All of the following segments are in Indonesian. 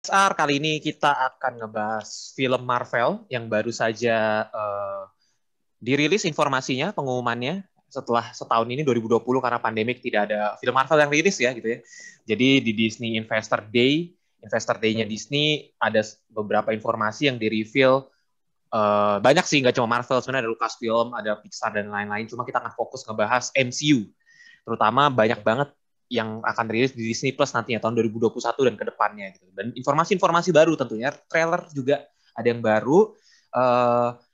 SR kali ini kita akan ngebahas film Marvel yang baru saja dirilis informasinya, pengumumannya setelah setahun ini 2020 karena pandemik tidak ada film Marvel yang rilis ya gitu ya. Jadi di Disney Investor Day-nya Disney ada beberapa informasi yang di-reveal. Banyak sih, nggak cuma Marvel, sebenarnya ada Lucasfilm, ada Pixar dan lain-lain. Cuma kita akan fokus ngebahas MCU, terutama banyak banget yang akan rilis di Disney Plus nantinya tahun 2021 dan kedepannya gitu. Dan informasi-informasi baru tentunya, trailer juga ada yang baru.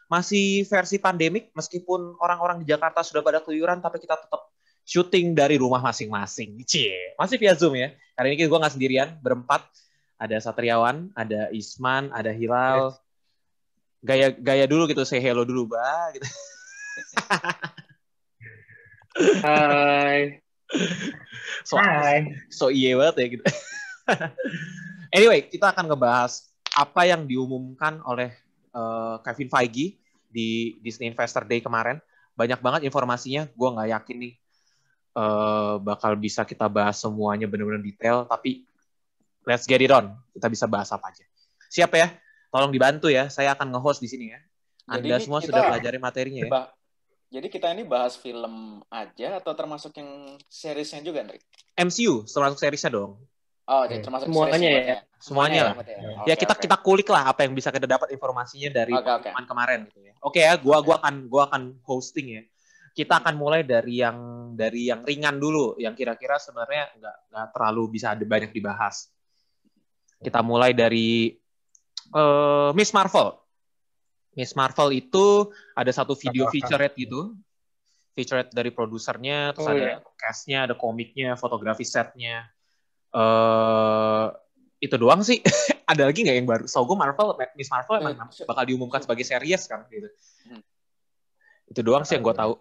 Masih versi pandemik, meskipun orang-orang di Jakarta sudah pada keluyuran, tapi kita tetap syuting dari rumah masing-masing. Cie, masih via Zoom ya. Kali ini gue nggak sendirian, berempat. Ada Satriawan, ada Isman, ada Hilal. Gaya dulu gitu, say hello dulu, Ba. Gitu. Hai. So iye banget ya gitu. Anyway, kita akan ngebahas apa yang diumumkan oleh Kevin Feige di Disney Investor Day kemarin. Banyak banget informasinya, gue nggak yakin nih bakal bisa kita bahas semuanya benar-benar detail, tapi let's get it on. Kita bisa bahas apa aja. Siap ya? Tolong dibantu ya, saya akan nge-host di sini ya. Anda semua sudah pelajari materinya ya. Jadi kita ini bahas film aja atau termasuk yang seriesnya juga, Andri? MCU, termasuk seriesnya dong. Oh, jadi termasuk semuanya ya. Semuanya lah. Ya kita kulik lah apa yang bisa kita dapat informasinya dari pengumuman kemarin gitu ya. Oke ya, gua akan hosting ya. Kita akan mulai dari yang ringan dulu, yang kira-kira sebenarnya nggak terlalu bisa ada banyak dibahas. Kita mulai dari Miss Marvel. Miss Marvel itu ada satu video featurette gitu. Featurette dari produsernya, terus ada cast-nya, ada komiknya, fotografi setnya. Itu doang sih. Ada lagi nggak yang baru? So gue Miss Marvel emang bakal diumumkan sebagai series kan gitu. Itu doang sih yang gue tahu.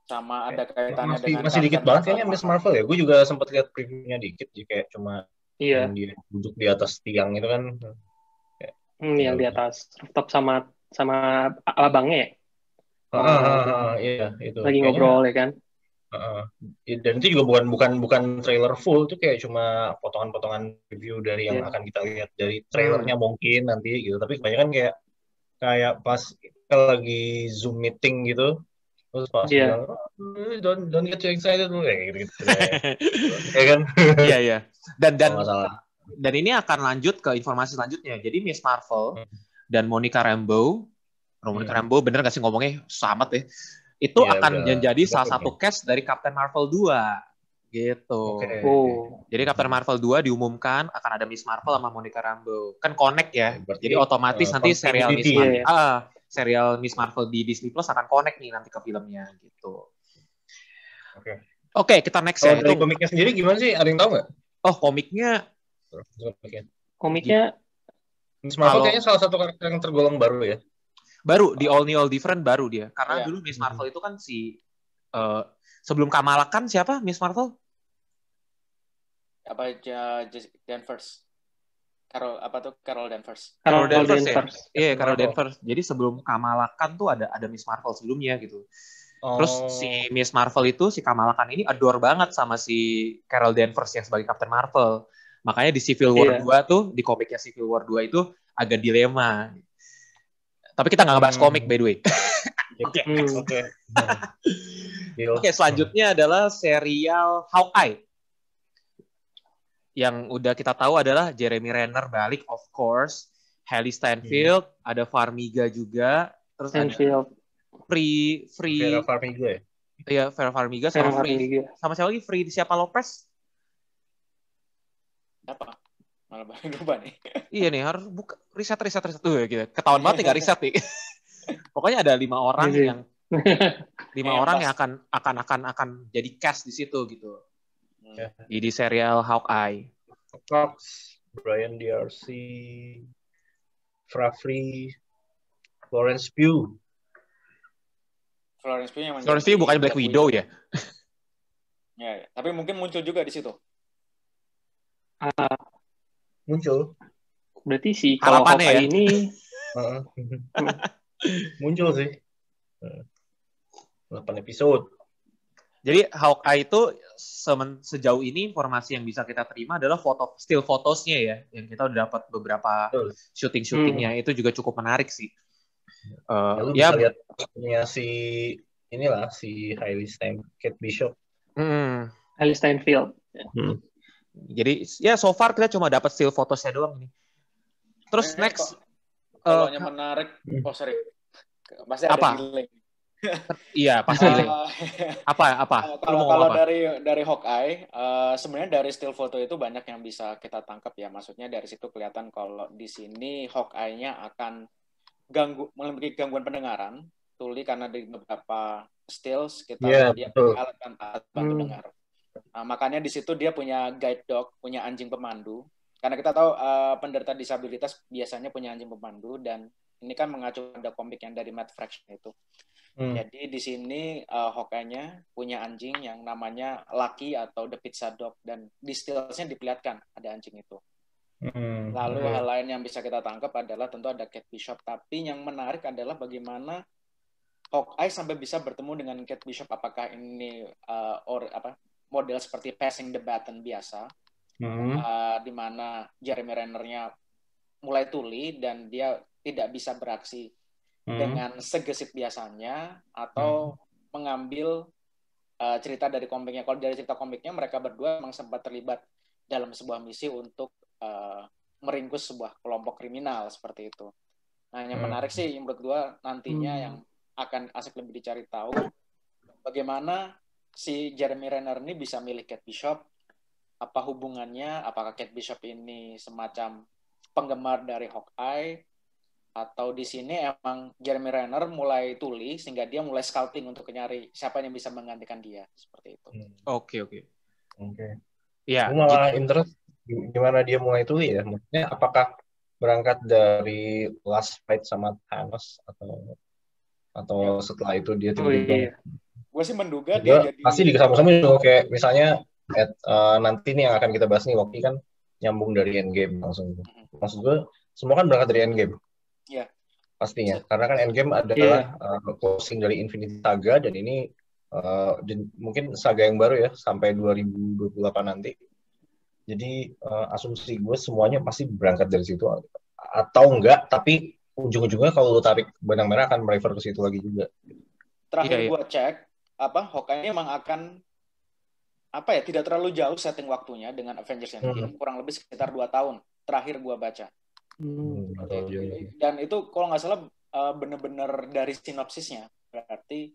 Sama ada kaitannya dengan masih dikit banget kayaknya Miss Marvel ya. Gue juga sempat lihat previewnya dikit, jadi kayak cuma yang dia duduk di atas tiang itu kan. Yang di atas rooftop sama abangnya ya. Iya itu. Lagi ngobrol ya kan. Dan itu juga bukan trailer full, itu kayak cuma potongan-potongan review dari yang akan kita lihat dari trailernya mungkin nanti gitu. Tapi kebanyakan kayak pas lagi Zoom meeting gitu, terus pas bilang don't get too excited dulu ya gitu. Ya kan? Iya. Dan ini akan lanjut ke informasi selanjutnya. Jadi Miss Marvel dan Monica Rambeau bener gak sih ngomongnya samat ya? Itu akan menjadi salah satu cast dari Captain Marvel 2 gitu. Jadi Captain Marvel 2 diumumkan akan ada Miss Marvel sama Monica Rambeau. Kan connect ya. Jadi otomatis nanti serial Miss Marvel di Disney Plus akan connect nih nanti ke filmnya gitu. Oke, kita next ya. Dari komiknya sendiri gimana sih? Ada yang tahu nggak? Oh, komiknya Miss Marvel kayaknya salah satu karakter yang tergolong baru ya. Baru di All New All Different baru dia. Karena dulu Miss Marvel itu kan sebelum Kamala Khan siapa Miss Marvel? Danvers. Carol Danvers. Carol Danvers. Iya, Carol Danvers. Jadi sebelum Kamala Khan tuh ada Miss Marvel sebelumnya gitu. Terus si Miss Marvel itu, si Kamala Khan ini adore banget sama si Carol Danvers yang sebagai Captain Marvel. Makanya di Civil War 2 tuh, di komiknya Civil War 2 itu agak dilema. Tapi kita nggak ngebahas komik, by the way. Oke, selanjutnya adalah serial Hawkeye. Yang udah kita tahu adalah Jeremy Renner balik, of course. Hailee Steinfeld, ada Farmiga juga. Terus ada Vera Farmiga ya? Iya, Vera Farmiga sama Free. Sama siapa lagi? Free siapa Lopez? Apa? Malah lupa nih. Iya nih, harus buka riset tuh ya gitu. Ketahuan banget nggak riset nih. Pokoknya ada 5 orang yang akan jadi cast di situ gitu. Di serial Hawkeye. Cox, Brian D'Arcy, Frafri, Florence Pugh. Florence Pugh bukannya Black Widow ya? Ya, tapi mungkin muncul juga di situ. Muncul. Berarti sih kalau Hawkeye ini muncul sih. 8 episode. Jadi Hawkeye itu sejauh ini informasi yang bisa kita terima adalah still photosnya ya, yang kita udah dapat beberapa syutingnya itu juga cukup menarik sih. Lu bisa lihat punya si Hailey Kate Bishop. Hailey Steinfeld. Jadi ya so far kita cuma dapat still photosnya doang nih. Terus next kalau yang menarik, sorry, pasti ada delay. Iya pasti. apa? Kalau dari Hawkeye, sebenarnya dari still foto itu banyak yang bisa kita tangkap ya. Maksudnya dari situ kelihatan kalau di sini Hawkeye-nya akan memiliki gangguan pendengaran, tuli karena di beberapa stills dia alat bantu dengar. Makanya di situ dia punya guide dog, punya anjing pemandu. Karena kita tahu penderita disabilitas biasanya punya anjing pemandu, dan ini kan mengacu pada komik yang dari Matt Fraction itu. Jadi di sini Hawkeye-nya punya anjing yang namanya Lucky atau The Pizza Dog, dan di stills-nya diperlihatkan ada anjing itu. Lalu hal lain yang bisa kita tangkap adalah tentu ada Kate Bishop, tapi yang menarik adalah bagaimana Hawkeye sampai bisa bertemu dengan Kate Bishop. Apakah ini model seperti passing the baton biasa, di mana Jeremy Renner-nya mulai tuli dan dia tidak bisa beraksi dengan segesit biasanya, atau mengambil cerita dari komiknya. Kalau dari cerita komiknya, mereka berdua memang sempat terlibat dalam sebuah misi untuk meringkus sebuah kelompok kriminal seperti itu. Nah, yang menarik sih menurut gue nantinya yang akan asik lebih dicari tahu, bagaimana si Jeremy Renner ini bisa milih Kate Bishop, apa hubungannya, apakah Kate Bishop ini semacam penggemar dari Hawkeye, atau di sini emang Jeremy Renner mulai tuli sehingga dia mulai scouting untuk nyari siapa yang bisa menggantikan dia, seperti itu. Oke. Ya. Gue malah interest gimana dia mulai tuli ya. Maksudnya apakah berangkat dari last fight sama Thanos atau setelah itu dia tiba-tiba? Gue sih menduga dia jadi pasti dikesama-sama juga, kayak misalnya nanti nih yang akan kita bahas nih, Loki kan nyambung dari Endgame langsung. Maksud gue semua kan berangkat dari Endgame. Iya. Pastinya. Karena kan Endgame adalah closing dari Infinity Saga, dan ini mungkin saga yang baru ya sampai 2028 nanti. Jadi asumsi gue semuanya pasti berangkat dari situ, atau enggak, tapi ujung-ujungnya kalau lu tarik benang merah akan merefer ke situ lagi juga. Terakhir gue cek, Hawkeye emang akan tidak terlalu jauh setting waktunya dengan Avengers Endgame, kurang lebih sekitar 2 tahun terakhir gue baca. Dan itu kalau nggak salah benar-benar dari sinopsisnya, berarti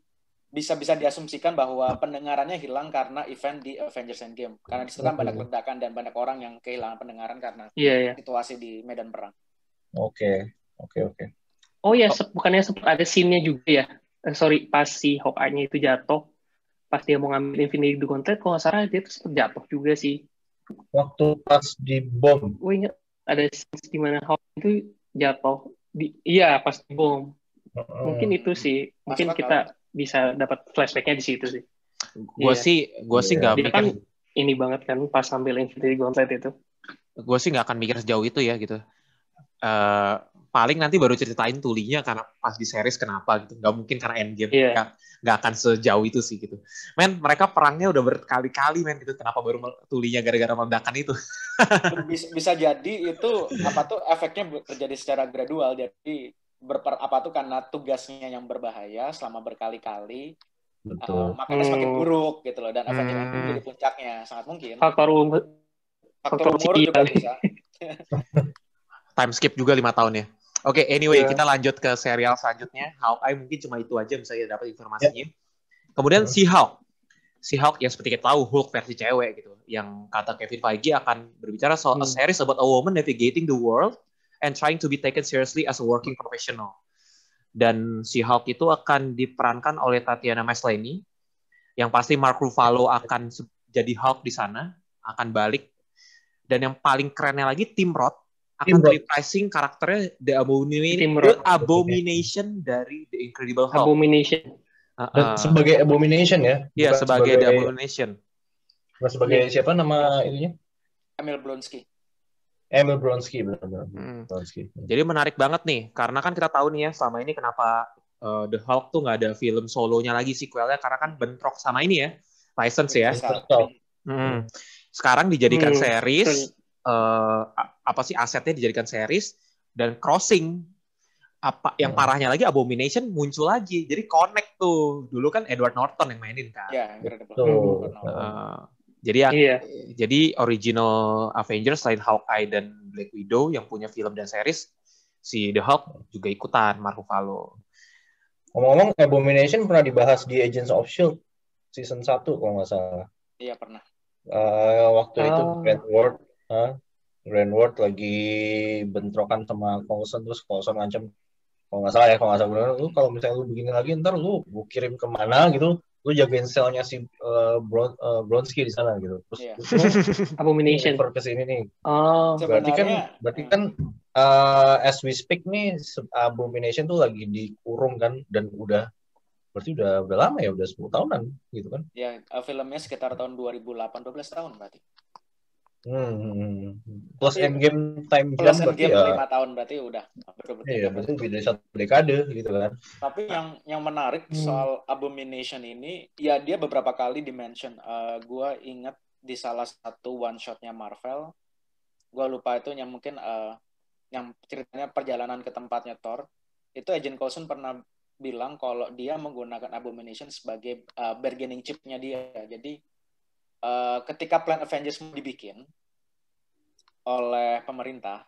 bisa diasumsikan bahwa pendengarannya hilang karena event di Avengers Endgame, karena di situ kan banyak ledakan dan banyak orang yang kehilangan pendengaran karena situasi di medan perang. Oke. Oh ya, bukannya sempat ada scene-nya juga ya? Pas si Hawkeye-nya itu jatuh, pas dia mau ngambil Infinity Gauntlet, kalau nggak salah dia tuh sempat jatuh juga sih. Waktu pas di bom. Gue ingat ada scene di mana Hawkeye itu jatuh. Pas di bom. Mungkin itu sih. Mungkin kita bisa dapat flashback-nya di situ sih. Gue sih nggak mikir. Kan ini banget kan pas ambil Infinity Gauntlet itu. Gue sih nggak akan mikir sejauh itu ya gitu. Paling nanti baru ceritain tulinya karena pas di series kenapa gitu. Nggak mungkin karena Endgame. Nggak akan sejauh itu sih gitu. Mereka perangnya udah berkali-kali gitu. Kenapa baru tulinya gara-gara meledakan itu? Bisa jadi itu efeknya terjadi secara gradual. Jadi karena tugasnya yang berbahaya selama berkali-kali. Makanya semakin buruk gitu loh, dan efeknya jadi puncaknya sangat mungkin. Faktor umur juga bisa. Time skip juga 5 tahun ya. Oke, anyway, kita lanjut ke serial selanjutnya. Hawkeye mungkin cuma itu aja bisa kita dapat informasinya. Kemudian She-Hulk yang seperti kita tahu Hulk versi cewek gitu. Yang kata Kevin Feige akan berbicara soal a series about a woman navigating the world and trying to be taken seriously as a working professional. Dan She-Hulk itu akan diperankan oleh Tatiana Maslany. Yang pasti Mark Ruffalo akan jadi Hulk di sana, akan balik. Dan yang paling kerennya lagi Tim Roth akan reprising karakternya The Abomination dari The Incredible Hulk. Abomination. Sebagai Abomination ya? Iya, sebagai The Abomination. Sebagai siapa nama ininya? Emil Blonsky, benar-benar. Jadi menarik banget nih, karena kan kita tahu nih ya, selama ini kenapa The Hulk tuh nggak ada film solonya lagi, sequelnya, karena kan bentrok sama ini ya, license ya. Universal. Sekarang dijadikan betul. series, asetnya dijadikan series dan crossing. Yang parahnya lagi Abomination muncul lagi, jadi connect tuh. Dulu kan Edward Norton yang mainin kan. Ya, Incredible. Jadi original Avengers selain Hawkeye dan Black Widow yang punya film dan series, si The Hulk juga ikutan, Mark Ruffalo. Ngomong-ngomong, Abomination pernah dibahas di Agents of S.H.I.E.L.D. season 1 kalau nggak salah. Iya, pernah. Waktu itu Grant Ward lagi bentrokan sama Coulson, terus Coulson ngancam, kalau nggak salah benar, lu kalau misalnya lu begini lagi ntar lu kirim kemana gitu, lu jagain selnya si Bronski di sana gitu. Terus Abomination ke sini nih. Berarti kan as we speak nih, Abomination tuh lagi dikurung kan, dan berarti udah lama ya, udah 10 tahunan gitu kan. Ya, filmnya sekitar tahun 2008, 12 tahun berarti. Plus Endgame time plus jump berarti Endgame ya 5 tahun berarti udah. Iya, berarti lebih dari 1 dekade gitu kan. Tapi yang menarik soal Abomination ini, ya dia beberapa kali di-mention. Gue inget di salah satu one shotnya Marvel, gue lupa itu yang mungkin yang ceritanya perjalanan ke tempatnya Thor, itu Agent Coulson pernah bilang kalau dia menggunakan Abomination sebagai bargaining chip-nya dia. Jadi ketika plan Avengers mau dibikin oleh pemerintah,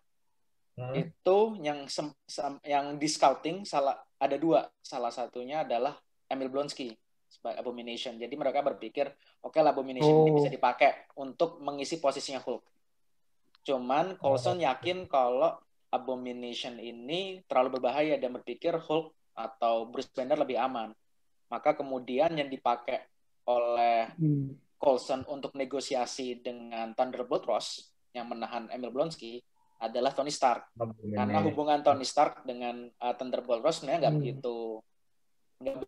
itu yang di scouting ada 2. Salah satunya adalah Emil Blonsky sebagai Abomination. Jadi mereka berpikir, oke lah, Abomination ini bisa dipakai untuk mengisi posisinya Hulk. Cuman Coulson yakin kalau Abomination ini terlalu berbahaya dan berpikir Hulk atau Bruce Banner lebih aman. Maka kemudian yang dipakai oleh Coulson untuk negosiasi dengan Thunderbolt Ross yang menahan Emil Blonsky adalah Tony Stark. Karena hubungan Tony Stark dengan Thunderbolt Ross sebenarnya nggak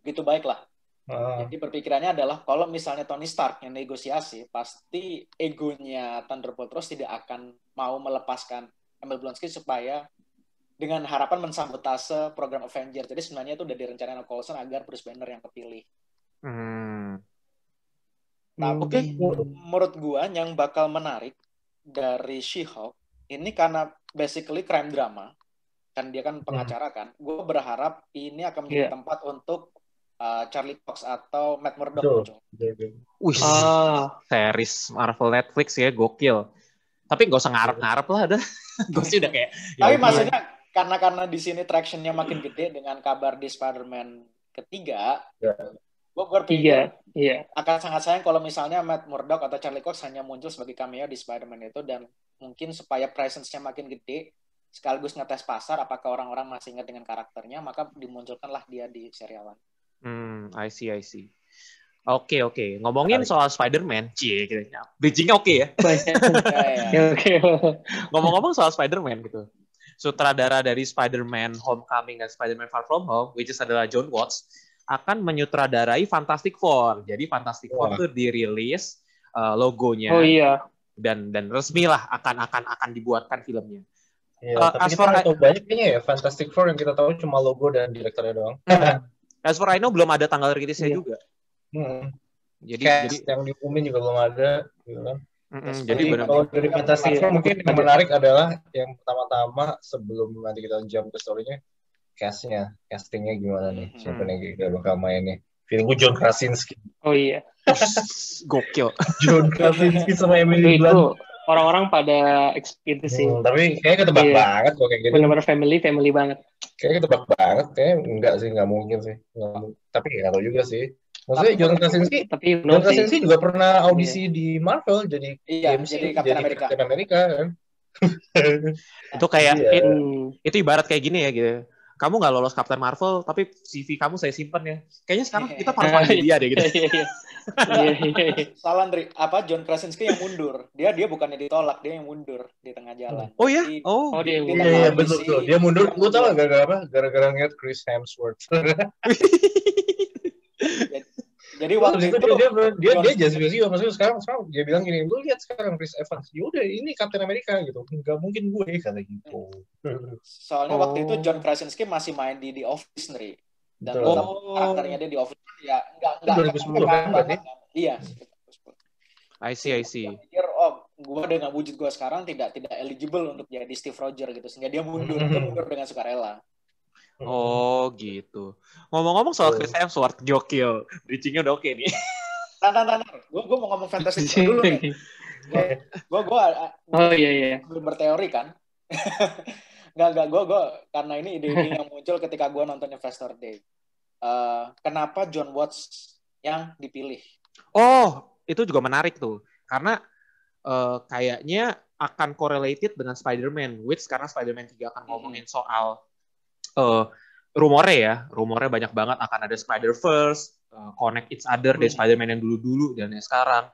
begitu baik lah. Jadi berpikirannya adalah kalau misalnya Tony Stark yang negosiasi, pasti egonya Thunderbolt Ross tidak akan mau melepaskan Emil Blonsky supaya dengan harapan mensabotase program Avengers. Jadi sebenarnya itu udah direncanakan Coulson agar Bruce Banner yang kepilih. Tapi menurut gua yang bakal menarik dari She-Hulk ini karena basically crime drama, kan dia kan pengacara kan. Gua berharap ini akan menjadi tempat untuk Charlie Cox atau Matt Murdock. Series Marvel Netflix ya, gokil. Tapi nggak usah ngarep-ngarep lah, udah. Gue sih udah kayak. Tapi maksudnya karena di sini tractionnya makin gede dengan kabar di Spider-Man ketiga. Gue berpikir akan sangat sayang kalau misalnya Matt Murdock atau Charlie Cox hanya muncul sebagai cameo di Spider-Man itu, dan mungkin supaya presence-nya makin gede sekaligus ngetes pasar apakah orang-orang masih ingat dengan karakternya, maka dimunculkanlah dia di serial. I see. Oke. Ngomongin soal Spider-Man, bridging-nya oke ya. Ngomong-ngomong soal Spider-Man gitu. Sutradara dari Spider-Man Homecoming dan Spider-Man Far From Home, which is adalah John Watts, akan menyutradarai Fantastic Four. Jadi Fantastic Four tuh dirilis logonya. Dan resmi lah akan dibuatkan filmnya. Tapi kita nggak tahu banyak kayaknya ya Fantastic Four, yang kita tahu cuma logo dan direkturnya doang. As for I know belum ada tanggal rilisnya juga. Jadi yang diumumin juga belum ada, gitu kan. Jadi kalau dari Fantastic Four mungkin yang menarik adalah yang pertama-tama sebelum nanti kita jump ke story-nya, castingnya gimana nih, siapa yang kita bakal main nih. Feeling gue John Krasinski. Gokil. John Krasinski sama Emily Blunt. Orang-orang pada itu sih. Tapi kayaknya ketebak banget kok kayak gitu. Benar-benar family banget. Kayaknya ketebak banget. Kayaknya enggak mungkin sih. Tapi nggak tahu juga sih. Maksudnya John Krasinski juga pernah audisi di Marvel jadi Captain America kan. Itu kayak itu ibarat kayak gini ya gitu. Kamu nggak lolos Captain Marvel, tapi CV kamu saya simpen ya. Kayaknya sekarang kita harus panggil dia deh gitu. Salah, Andri. John Krasinski yang mundur. Dia bukannya ditolak, dia yang mundur di tengah jalan. Oh ya? Dia yang mundur. Iya, betul. Dia mundur. Lu tahu gara-gara apa? Gara-gara ngeliat Chris Hemsworth. Jadi waktu itu dia jadi maksudnya sekarang dia bilang gini, lu lihat sekarang Chris Evans, ya udah ini Captain America gitu, nggak mungkin gue kata gitu. Soalnya waktu itu John Krasinski masih main di The Office sendiri, dan karakternya dia di Office ya nggak 2010 kan berarti? Iya. I see. Dia pikir, oh, gue dengan wujud gue sekarang tidak eligible untuk jadi Steve Rogers gitu, sehingga dia mundur dengan sukarela. Oh gitu. Ngomong-ngomong soal Chris Hemsworth, gokil. Bridging-nya udah oke nih. Tantan. Gue mau ngomong Fantastic Four dulu nih. Gue oh iya. belum berteori kan. Nggak, gue karena ini ide-ide yang muncul ketika gue nonton Investor Day. Kenapa John Watts yang dipilih? Oh, itu juga menarik tuh. Karena kayaknya akan correlated dengan Spider-Man, which karena Spider-Man 3 akan ngomongin soal rumornya banyak banget akan ada Spider-Verse, connect each other dari Spider-Man yang dulu-dulu dan yang sekarang.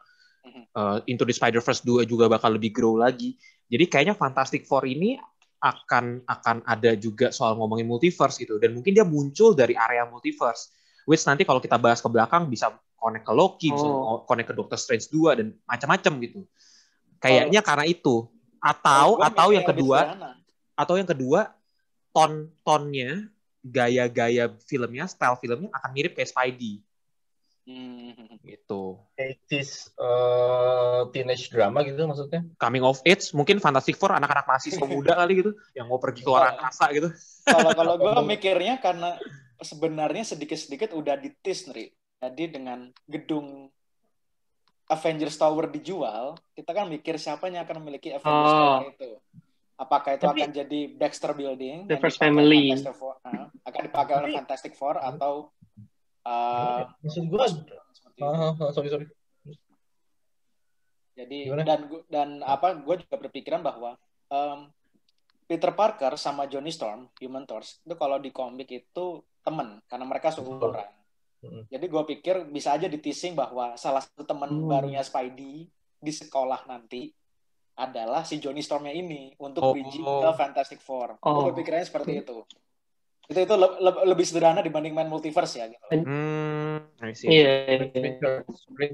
Into the Spider-Verse 2 juga bakal lebih grow lagi. Jadi kayaknya Fantastic Four ini akan ada juga soal ngomongin multiverse gitu, dan mungkin dia muncul dari area multiverse, which nanti kalau kita bahas ke belakang bisa connect ke Loki, bisa connect ke Doctor Strange 2 dan macam-macam gitu. Kayaknya karena itu. Atau yang kedua tonnya, gaya-gaya filmnya, style filmnya akan mirip kayak Spidey. Gitu. 80s teenage drama gitu maksudnya. Coming of age, mungkin Fantastic Four anak-anak mahasiswa muda kali gitu yang mau pergi ke luar angkasa gitu. Kalau gue mikirnya karena sebenarnya sedikit-sedikit udah ditis nih. Jadi dengan gedung Avengers Tower dijual, kita kan mikir siapa yang akan memiliki Avengers Tower itu. Apakah itu akan jadi Baxter Building, The First Family, akan dipakai oleh Fantastic Four atau maksud gue sorry. Jadi dan gue juga berpikiran bahwa Peter Parker sama Johnny Storm, Human Torch, itu kalau di komik itu teman karena mereka seumuran. Jadi gue pikir bisa aja di-teasing bahwa salah satu teman barunya Spidey di sekolah nanti adalah si Johnny Storm-nya ini untuk bridging ke Fantastic Four. Gue berpikirnya seperti itu. Itu lebih sederhana dibanding main multiverse ya gitu.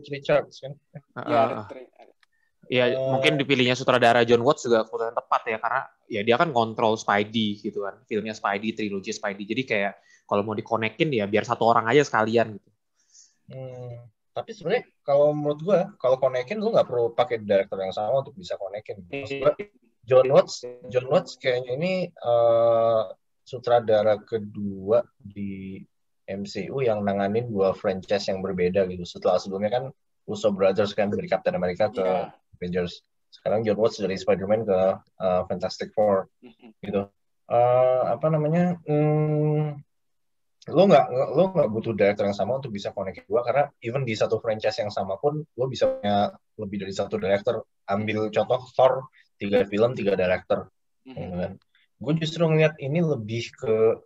Richards kan. Ya, mungkin dipilihnya sutradara John Watts juga keputusan tepat ya, karena ya dia kan kontrol Spidey gitu kan, filmnya Spidey, trilogi Spidey, jadi kayak kalau mau dikonekin ya biar satu orang aja sekalian gitu. Tapi sebenarnya kalau menurut gue, kalau konekin lu nggak perlu pakai director yang sama untuk bisa konekin. Maksud gue, John Watts kayaknya ini sutradara kedua di MCU yang nanganin dua franchise yang berbeda gitu. Setelah sebelumnya kan Russo Brothers kan dari Captain America ke Avengers. Sekarang John Watts dari Spider-Man ke Fantastic Four gitu. Lo nggak butuh director yang sama untuk bisa connect dua, karena even di satu franchise yang sama pun lo bisa punya lebih dari satu director. Ambil contoh Thor, 3 film 3 director, kan? Gue justru ngeliat ini gue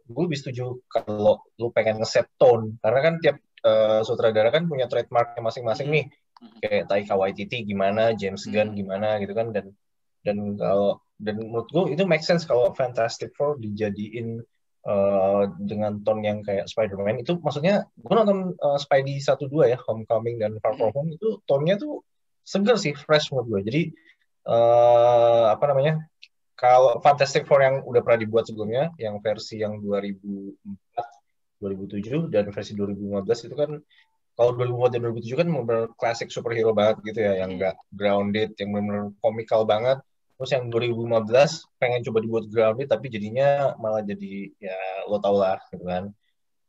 lebih setuju kalau lo pengen nge-set tone, karena kan tiap sutradara kan punya trademarknya masing-masing nih, kayak Taika Waititi gimana, James Gunn gimana gitu kan, dan menurut gue itu make sense kalau Fantastic Four dijadiin dengan tone yang kayak Spider-Man. Itu maksudnya gue nonton Spidey 1-2 ya, Homecoming dan Far From Home, itu tone-nya tuh seger sih, fresh menurut gue. Jadi kalau Fantastic Four yang udah pernah dibuat sebelumnya, yang versi yang 2004, 2007 dan versi 2015 itu kan, kalau 2004 dan 2007 kan benar-benar klasik superhero banget gitu ya, yang nggak grounded, yang benar-benar komikal banget. Terus yang 2015 pengen coba dibuat grounded, tapi jadinya malah jadi ya lo tau lah gitu kan.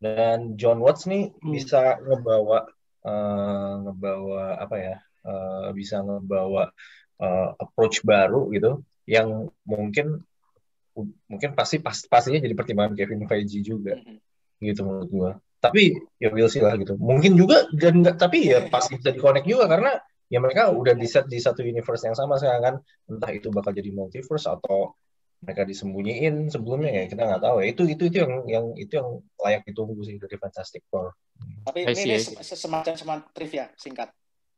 Dan John Watts nih bisa ngebawa bisa ngebawa approach baru gitu, yang mungkin pastinya jadi pertimbangan Kevin Feige juga gitu menurut gua. Tapi ya we'll see lah gitu. Mungkin juga dan enggak, tapi ya pasti bisa di-connect juga karena ya mereka udah di-set di satu universe yang sama sekarang kan. Entah itu bakal jadi multiverse atau mereka disembunyiin sebelumnya, ya kita nggak tahu ya. Itu yang layak ditunggu sih dari Fantastic Four. Tapi ini semacam trivia singkat.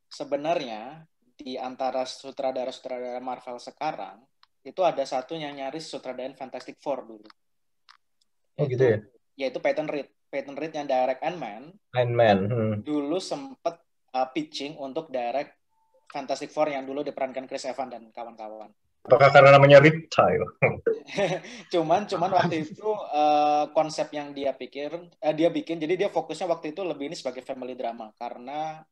Sebenarnya di antara sutradara Marvel sekarang itu ada satu yang nyaris sutradain Fantastic Four dulu. Gitu ya? Yaitu Peyton Reed yang direct Ant-Man. Dulu sempet pitching untuk direct Fantastic Four yang dulu diperankan Chris Evans dan kawan-kawan. Apakah karena namanya Reptile? cuman waktu itu konsep yang dia bikin, jadi dia fokusnya waktu itu lebih ini sebagai family drama, karena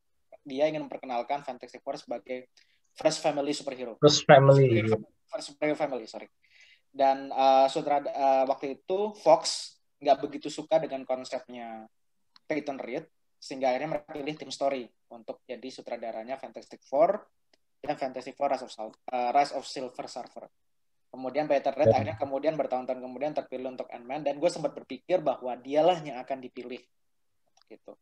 dia ingin memperkenalkan Fantastic Four sebagai first family superhero. First family. First superhero family, sorry. Dan waktu itu Fox nggak begitu suka dengan konsepnya Peyton Reed, sehingga akhirnya mereka pilih Tim Story untuk jadi sutradaranya Fantastic Four dan Fantastic Four Rise of Silver Surfer. Kemudian Peyton Reed akhirnya kemudian bertahun-tahun kemudian terpilih untuk Ant-Man, dan gue sempat berpikir bahwa dialah yang akan dipilih gitu.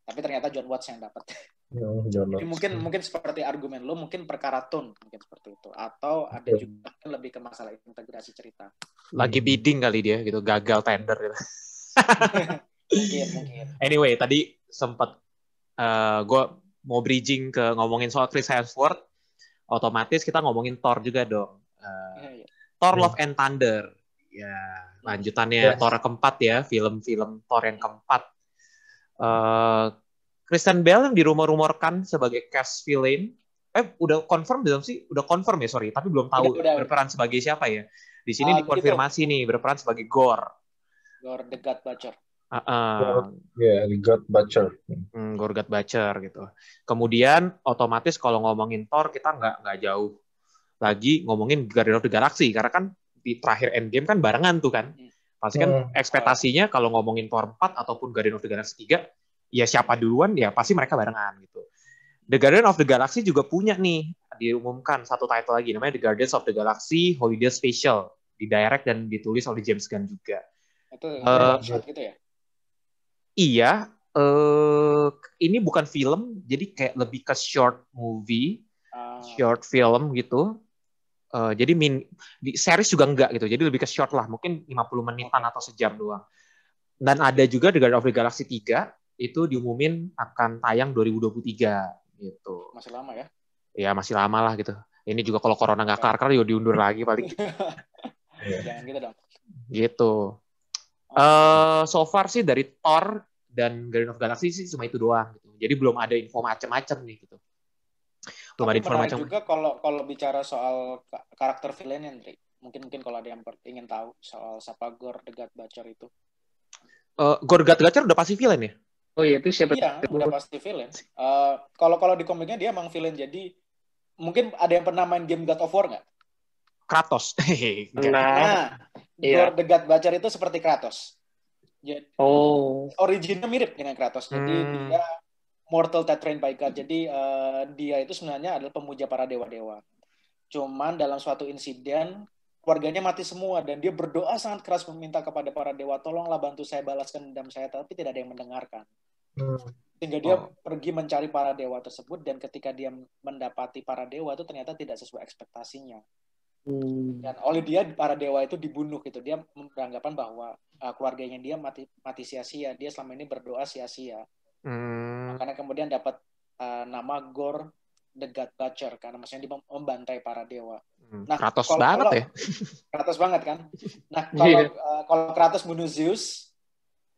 Tapi ternyata John Watts yang dapat. Jadi mungkin seperti argumen lo, mungkin perkara tone, mungkin seperti itu, atau ada juga lebih ke masalah integrasi cerita. Lagi bidding kali dia gitu, gagal tender gitu. mungkin. Anyway, tadi sempat gue mau bridging ke ngomongin soal Chris Hemsworth, otomatis kita ngomongin Thor juga dong. Thor Love and Thunder, ya lanjutannya Thor keempat ya, film-film Thor yang keempat. Christian Bale yang dirumor-rumorkan sebagai cast villain, udah confirm belum sih? Udah confirm ya, sorry, tapi belum tahu berperan sebagai siapa ya. Di sini dikonfirmasi nih berperan sebagai Gore the God Butcher. The God Butcher. Gore God Butcher gitu. Kemudian otomatis kalau ngomongin Thor kita nggak jauh lagi ngomongin Guardians of the Galaxy, karena kan di terakhir Endgame kan barengan tuh kan. Pasti kan ekspektasinya kalau ngomongin Thor 4 ataupun Guardians of the Galaxy 3, ya siapa duluan ya pasti mereka barengan gitu. The Guardians of the Galaxy juga punya nih, diumumkan satu title lagi namanya The Guardians of the Galaxy Holiday Special, didirect dan ditulis oleh James Gunn juga. Itu short gitu ya? Iya, ini bukan film, jadi kayak lebih ke short movie, short film gitu. Jadi di series juga enggak gitu, jadi lebih ke short lah, mungkin 50 menitan atau sejam doang. Dan ada juga The Guardians of the Galaxy 3, itu diumumin akan tayang 2023 gitu. Masih lama ya? Ya masih lama lah gitu. Ini juga kalau corona nggak kelar juga diundur lagi paling. Jangan gitu dong. Gitu. So far sih dari Thor dan Guardians of the Galaxy sih cuma itu doang gitu. Jadi belum ada info macam-macam nih gitu. Belum ada info macam. Juga kalau bicara soal karakter villain, Hendrik. Mungkin kalau ada yang ingin tahu soal siapa Gore the God Butcher itu. Gore the God Butcher udah pasti villain ya? Oh iya, itu siapa? Iya, udah pasti villain. Kalau di komiknya dia emang villain, jadi mungkin ada yang pernah main game God of War nggak? Kratos. Gore the God Butcher itu seperti Kratos. Jadi, originnya mirip dengan Kratos. Jadi dia mortal tetrain by God. Jadi dia itu sebenarnya adalah pemuja para dewa-dewa. Cuman dalam suatu insiden keluarganya mati semua dan dia berdoa sangat keras meminta kepada para dewa, tolonglah bantu saya balaskan dendam saya, tapi tidak ada yang mendengarkan. Sehingga dia pergi mencari para dewa tersebut, dan ketika dia mendapati para dewa itu ternyata tidak sesuai ekspektasinya. Dan oleh dia para dewa itu dibunuh gitu. Dia beranggapan bahwa keluarganya dia mati sia-sia. Dia selama ini berdoa sia-sia. Makanya kemudian dapat nama Gore the God Butcher, karena maksudnya dia membantai para dewa. Nah, Kratos banget ya. Kratos banget kan. Nah, kalau Kratos bunuh Zeus,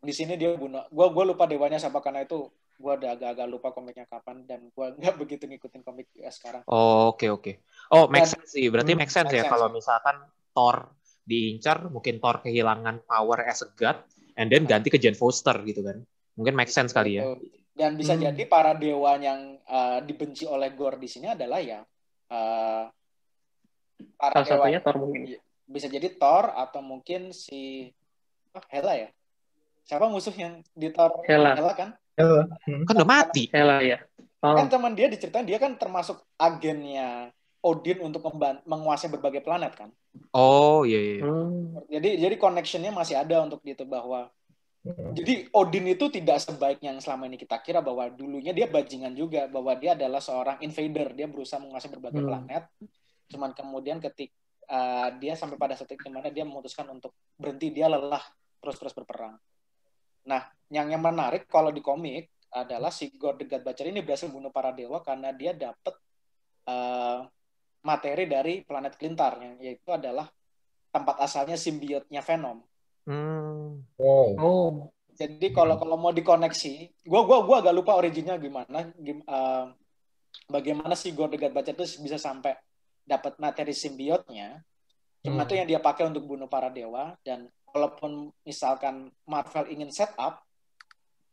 di sini dia bunuh. Gue lupa dewanya siapa, karena itu gue udah agak-agak lupa komiknya kapan, dan gue nggak begitu ngikutin komik sekarang. Oke. Oh, make sense sih. Berarti make sense ya kalau misalkan Thor diincar, mungkin Thor kehilangan power as a god, and then ganti ke Jane Foster gitu kan. Mungkin make sense kali ya. Dan bisa jadi para dewa yang dibenci oleh Gore di sini adalah ya para dewa. Thor mungkin. Bisa jadi Thor, atau mungkin si Hela ya. Siapa musuh yang di Thor? Hela kan? Hela. Kan udah mati. Hela ya. Kan teman dia diceritain dia kan termasuk agennya Odin untuk menguasai berbagai planet kan. Oh iya. Jadi connectionnya masih ada untuk itu, bahwa jadi Odin itu tidak sebaik yang selama ini kita kira, bahwa dulunya dia bajingan juga, bahwa dia adalah seorang invader, dia berusaha menguasai berbagai planet. Cuman kemudian ketika dia sampai pada titik di mana dia memutuskan untuk berhenti, dia lelah terus berperang. Nah, yang menarik kalau di komik adalah si Gore the God Butcher ini berhasil bunuh para dewa karena dia dapat materi dari planet Klintar, yaitu adalah tempat asalnya simbiotnya Venom. Jadi kalau mau dikoneksi, gue agak lupa originnya gimana, bagaimana si Gore the God Butcher itu bisa sampai dapat materi simbiotnya. Cuma itu yang dia pakai untuk bunuh para dewa. Dan walaupun misalkan Marvel ingin set up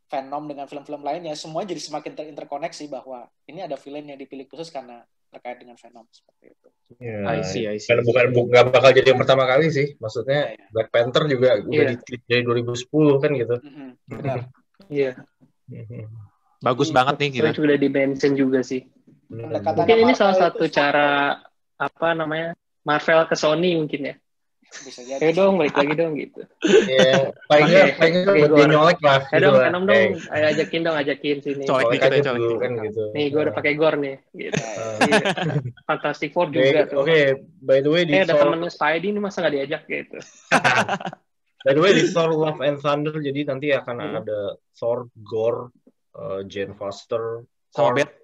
Venom dengan film-film lainnya, semua jadi semakin terinterkoneksi bahwa ini ada villain yang dipilih khusus karena terkait dengan Venom seperti itu. I see. Bukan nggak bakal jadi yang pertama kali sih. Maksudnya Black Panther juga udah diteliti dari 2010 kan gitu. Benar. Iya. Bagus banget nih kita. Itu udah di-mention juga sih. Mungkin ini salah satu cara Marvel ke Sony mungkin ya. Bisa jadi. Ayo dong, balik lagi dong gitu. Iya, paling nggak buat dia nyolek lah. Ayo dong, Venom dong, ajakin sini. Colek dulu kan gitu. Nih, gue udah pakai gore nih. Gitu. Fantastic Four juga tuh. Oke, by the way di ada temennya Spidey ini masa nggak diajak gitu. By the way di Thor Love and Thunder jadi nanti akan ada Thor, Gore, Jane Foster,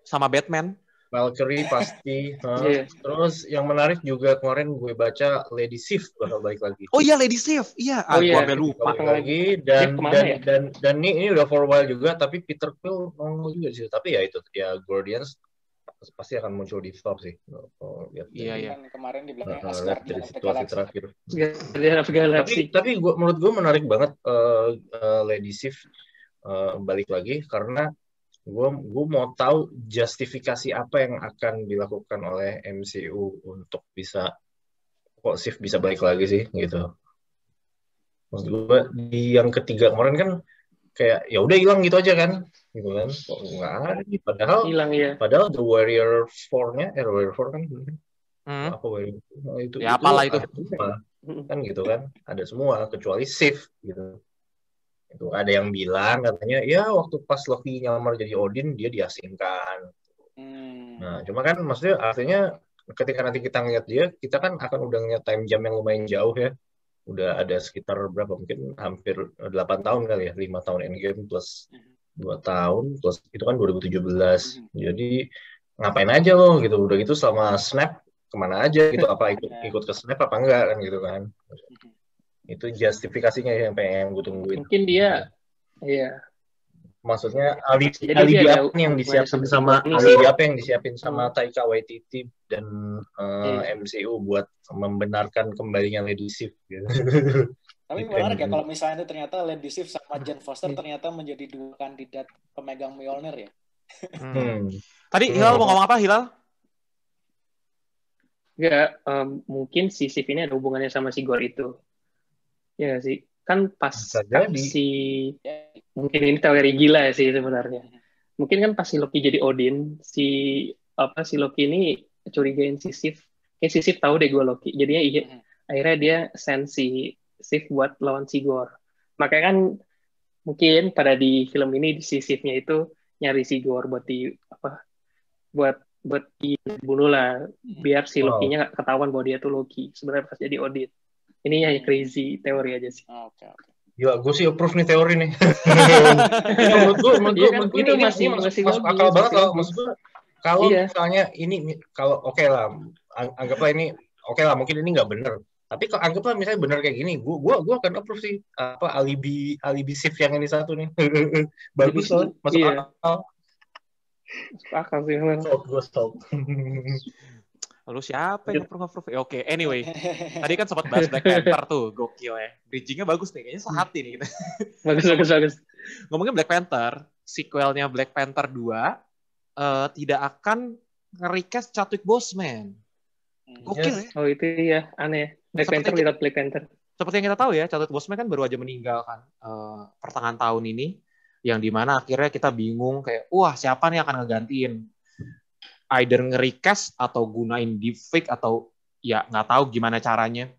sama Batman. Valkyrie pasti. Terus yang menarik juga kemarin gue baca Lady Sif bakal balik lagi. Oh iya Lady Sif. Iya, gue sampai lupa lagi dan ini udah for a while juga tapi Peter Quill nongol juga sih. Tapi ya itu ya Guardians pasti akan muncul di Thor sih. Iya. Kemarin di belakangnya Asgard dari situasi terakhir. Tapi menurut gue menarik banget Lady Sif balik lagi karena gue mau tahu justifikasi apa yang akan dilakukan oleh MCU untuk bisa kok Sif bisa balik lagi sih gitu. Maksud gue di yang ketiga kemarin kan kayak ya udah hilang gitu aja kan kok nggak ada padahal The Warrior 4-nya Warrior 4 kan apa Warrior itu ya apalah itu kan gitu kan ada semua kecuali Sif gitu. Itu ada yang bilang katanya ya waktu pas Loki nyamar jadi Odin dia diasingkan. Nah cuma kan maksudnya artinya ketika nanti kita ngeliat dia kita kan akan udah ngeliat time jam yang lumayan jauh ya. Udah ada sekitar berapa mungkin hampir 8 tahun kali ya 5 tahun Endgame plus 2 tahun plus itu kan 2017. Jadi ngapain aja loh gitu udah gitu selama Snap kemana aja gitu apa ikut ke Snap apa enggak kan gitu kan. Itu justifikasinya yang pengen gue tungguin. Mungkin dia, iya. Maksudnya alibi apa yang disiapin sama Taika Waititi dan MCU buat membenarkan kembalinya Lady Sif. Gitu. Tapi menarik ya kalau misalnya itu ternyata Lady Sif sama Jane Foster ternyata menjadi dua kandidat pemegang Mjolnir ya. Tadi Hilal mau ngomong apa Hilal? Enggak, mungkin si Sif ini ada hubungannya sama si Gore itu. Ya sih, kan pas mungkin ini teori gila ya sih sebenarnya. Mungkin kan pas si Loki jadi Odin, si Loki ini curigain si Sif. Kayak si Sif tahu deh gue Loki. Jadinya akhirnya dia send si Sif buat lawan si Gore. Makanya kan mungkin pada di film ini si Sifnya itu nyari si Gore buat dibunuh lah, biar si Loki-nya nggak ketahuan bahwa dia tuh Loki. Sebenarnya pas jadi Odin. Ini hanya crazy teori aja sih. Oke. Ya, gue sih approve nih teori nih. menurut gue ini masih masuk akal banget loh. Maksud gue kalau misalnya ini kalau oke lah, anggaplah ini oke lah mungkin ini nggak benar. Tapi kalau anggaplah misalnya benar kayak gini, gue akan approve sih alibi Sif yang ini satu nih. Bagus loh, masuk akal. Masuk akal sih. Gue stop. Lalu siapa yang approve? Oke, anyway. Tadi kan sempat bahas Black Panther tuh, gokil ya. Bridging-nya bagus nih, kayaknya sehati nih kita. Bagus. Ngomongin Black Panther, sequelnya Black Panther 2 tidak akan nge-recast Chadwick Boseman. Gokil ya. Oh itu ya, aneh. Black Panther without Black Panther. Seperti yang kita tahu ya, Chadwick Boseman kan baru aja meninggal kan pertengahan tahun ini, yang dimana akhirnya kita bingung kayak, wah siapa nih akan ngegantiin? Either nge-recast atau gunain deepfake atau ya nggak tahu gimana caranya.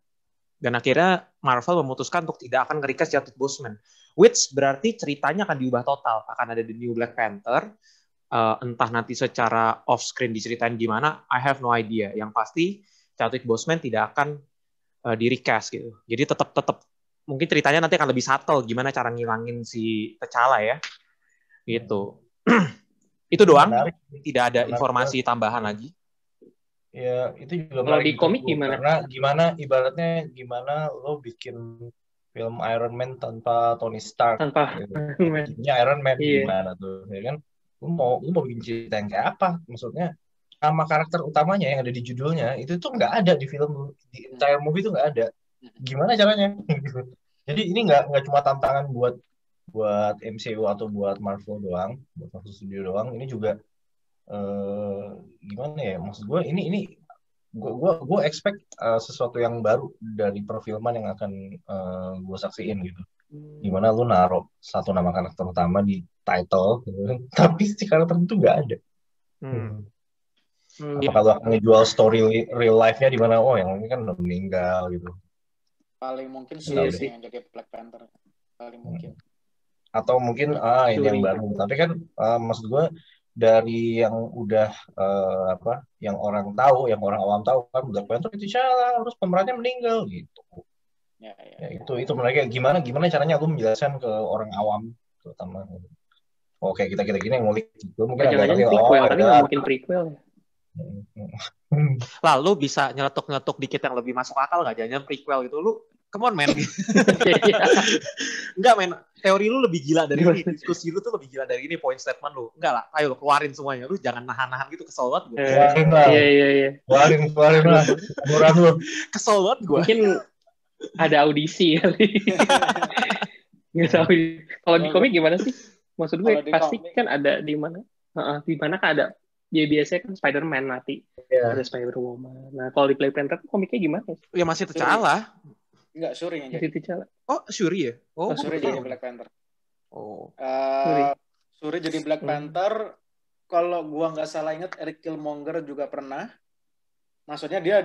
Dan akhirnya Marvel memutuskan untuk tidak akan nge-recast Chadwick Boseman. Which berarti ceritanya akan diubah total. Akan ada The New Black Panther. Entah nanti secara off-screen diceritain gimana, I have no idea. Yang pasti Chadwick Boseman tidak akan di-recast gitu. Jadi tetap mungkin ceritanya nanti akan lebih subtle gimana cara ngilangin si T'Challa ya. Gitu. Itu doang, tidak ada informasi tambahan lagi. Ya, itu juga kalau di komik gimana? Karena gimana lo bikin film Iron Man tanpa Tony Stark. Tanpa Iron Man gimana tuh, ya kan? Lo mau bikin cerita yang kayak apa? Maksudnya nama karakter utamanya yang ada di judulnya itu tuh nggak ada di film, di entire movie itu nggak ada. Gimana caranya? Jadi ini nggak cuma tantangan buat buat MCU atau buat Marvel doang, buat Marvel Studio doang. Ini juga gimana ya? Maksud gue ini gue expect sesuatu yang baru dari perfilman yang akan gue saksiin gitu. Gimana lu naruh satu nama karakter utama di title, gitu, tapi si karakter itu nggak ada. Apakah lu akan ngejual story real life-nya di mana? Oh, yang ini kan udah meninggal gitu. Paling mungkin Iya sih yang jadi Black Panther. Paling mungkin. Atau mungkin ini yang baru. Tapi kan maksud gue dari yang udah yang orang tahu, yang orang awam tahu kan Black Panther itu salah, terus pemerannya meninggal gitu. Ya, itu mereka gimana caranya lu menjelaskan ke orang awam terutama. Oke, kita gini yang ngulik itu mungkin agak Jangan-jangan prequel, tapi nggak mungkin prequel ya. Lalu bisa nyeletuk-nyeletuk dikit yang lebih masuk akal nggak? Jangan prequel itu lu, come on man. Enggak men, teori lu lebih gila dari ini, diskusi lu tuh lebih gila dari ini, point statement lu. Enggak lah, ayo lu keluarin semuanya. Lu jangan nahan-nahan gitu, kesel banget gue. Iya. Keluarin lah. Murah lu. Kesel banget gue. Mungkin ada audisi kali. Nggak tahu. Kalau di komik gimana sih? Maksud gue pasti komik, kan ada di mana? Di mana kan ada. Ya biasanya kan Spider-Man mati. Ada Spider-Woman. Nah, kalau di Black Panther komiknya gimana? Ya masih T'Challa. Enggak, Shuri yang jadi. Oh, Shuri ya? Oh, Shuri jadi Black Panther. Oh. Shuri jadi Black Panther. Kalau gua nggak salah ingat, Eric Killmonger juga pernah. Maksudnya dia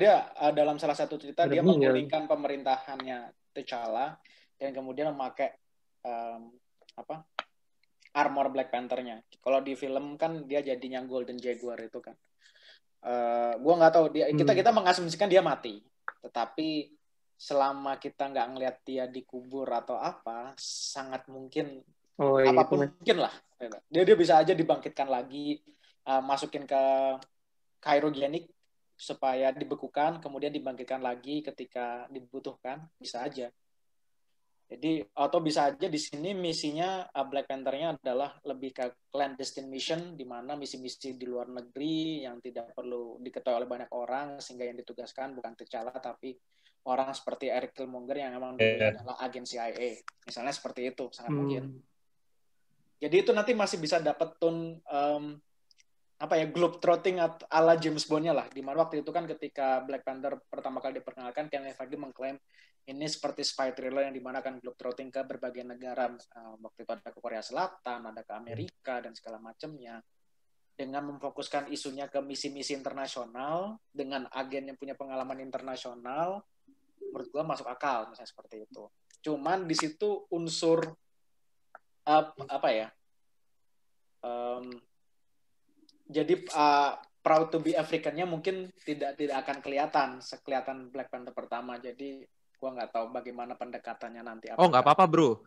dalam salah satu cerita dia menggulingkan pemerintahannya T'Challa dan kemudian memakai armor Black Panther-nya. Kalau di film kan dia jadinya Golden Jaguar itu kan. Gua nggak tahu kita mengasumsikan dia mati. Tetapi selama kita nggak ngelihat dia dikubur atau apa, sangat mungkin apapun mungkin lah. Dia bisa aja dibangkitkan lagi, masukin ke cryogenik supaya dibekukan, kemudian dibangkitkan lagi ketika dibutuhkan, bisa aja. Jadi atau bisa aja di sini misinya Black Panther-nya adalah lebih ke clandestine mission, di mana misi-misi di luar negeri yang tidak perlu diketahui oleh banyak orang, sehingga yang ditugaskan bukan T'Challa tapi orang seperti Eric Killmonger yang memang adalah agen CIA. Misalnya seperti itu, sangat mungkin. Jadi itu nanti masih bisa dapat tone globetrotting ala James Bond-nya lah. Di mana waktu itu kan ketika Black Panther pertama kali diperkenalkan, Kevin Feige mengklaim ini seperti spy thriller yang dimana kan globetrotting ke berbagai negara. Waktu itu ada ke Korea Selatan, ada ke Amerika dan segala macamnya. Dengan memfokuskan isunya ke misi-misi internasional dengan agen yang punya pengalaman internasional, menurut gue masuk akal misalnya seperti itu. Cuman di situ unsur jadi proud to be African-nya mungkin tidak akan kelihatan Black Panther pertama. Jadi gue nggak tahu bagaimana pendekatannya nanti. Nggak apa-apa bro.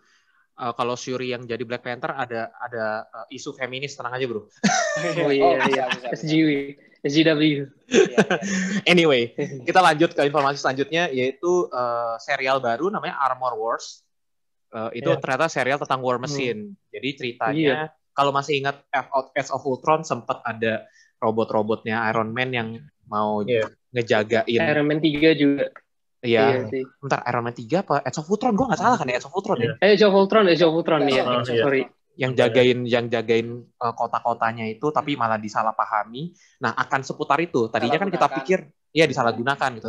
Kalau Shuri yang jadi Black Panther ada isu feminis, tenang aja bro. Iya. SJW. Anyway, kita lanjut ke informasi selanjutnya, yaitu serial baru namanya Armor Wars. Itu ternyata serial tentang War Machine. Jadi ceritanya, kalau masih ingat Age of Ultron, sempat ada robot-robotnya Iron Man yang mau ngejagain. Iron Man 3 juga. Iya sih. Bentar, Iron Man 3 apa Age of Ultron? Gue nggak salah kan ya, Age of Ultron ya? Age of Ultron ya. Sorry. Yang jagain kota-kotanya itu, tapi malah disalahpahami. Nah, akan seputar itu. Tadinya kan kita pikir, disalahgunakan gitu.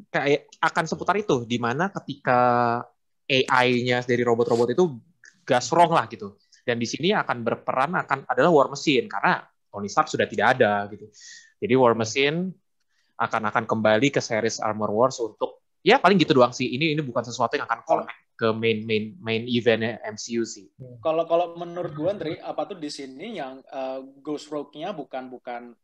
Kayak akan seputar itu, di mana ketika AI-nya dari robot-robot itu gas wrong lah gitu. Dan di sini akan berperan adalah War Machine, karena Tony Stark sudah tidak ada gitu. Jadi War Machine akan kembali ke series Armor Wars untuk paling gitu doang sih. Ini bukan sesuatu yang akan connect ke main eventnya MCU sih. Kalau menurut gue, Andri, apa tuh di sini yang Ghost Rogue-nya bukan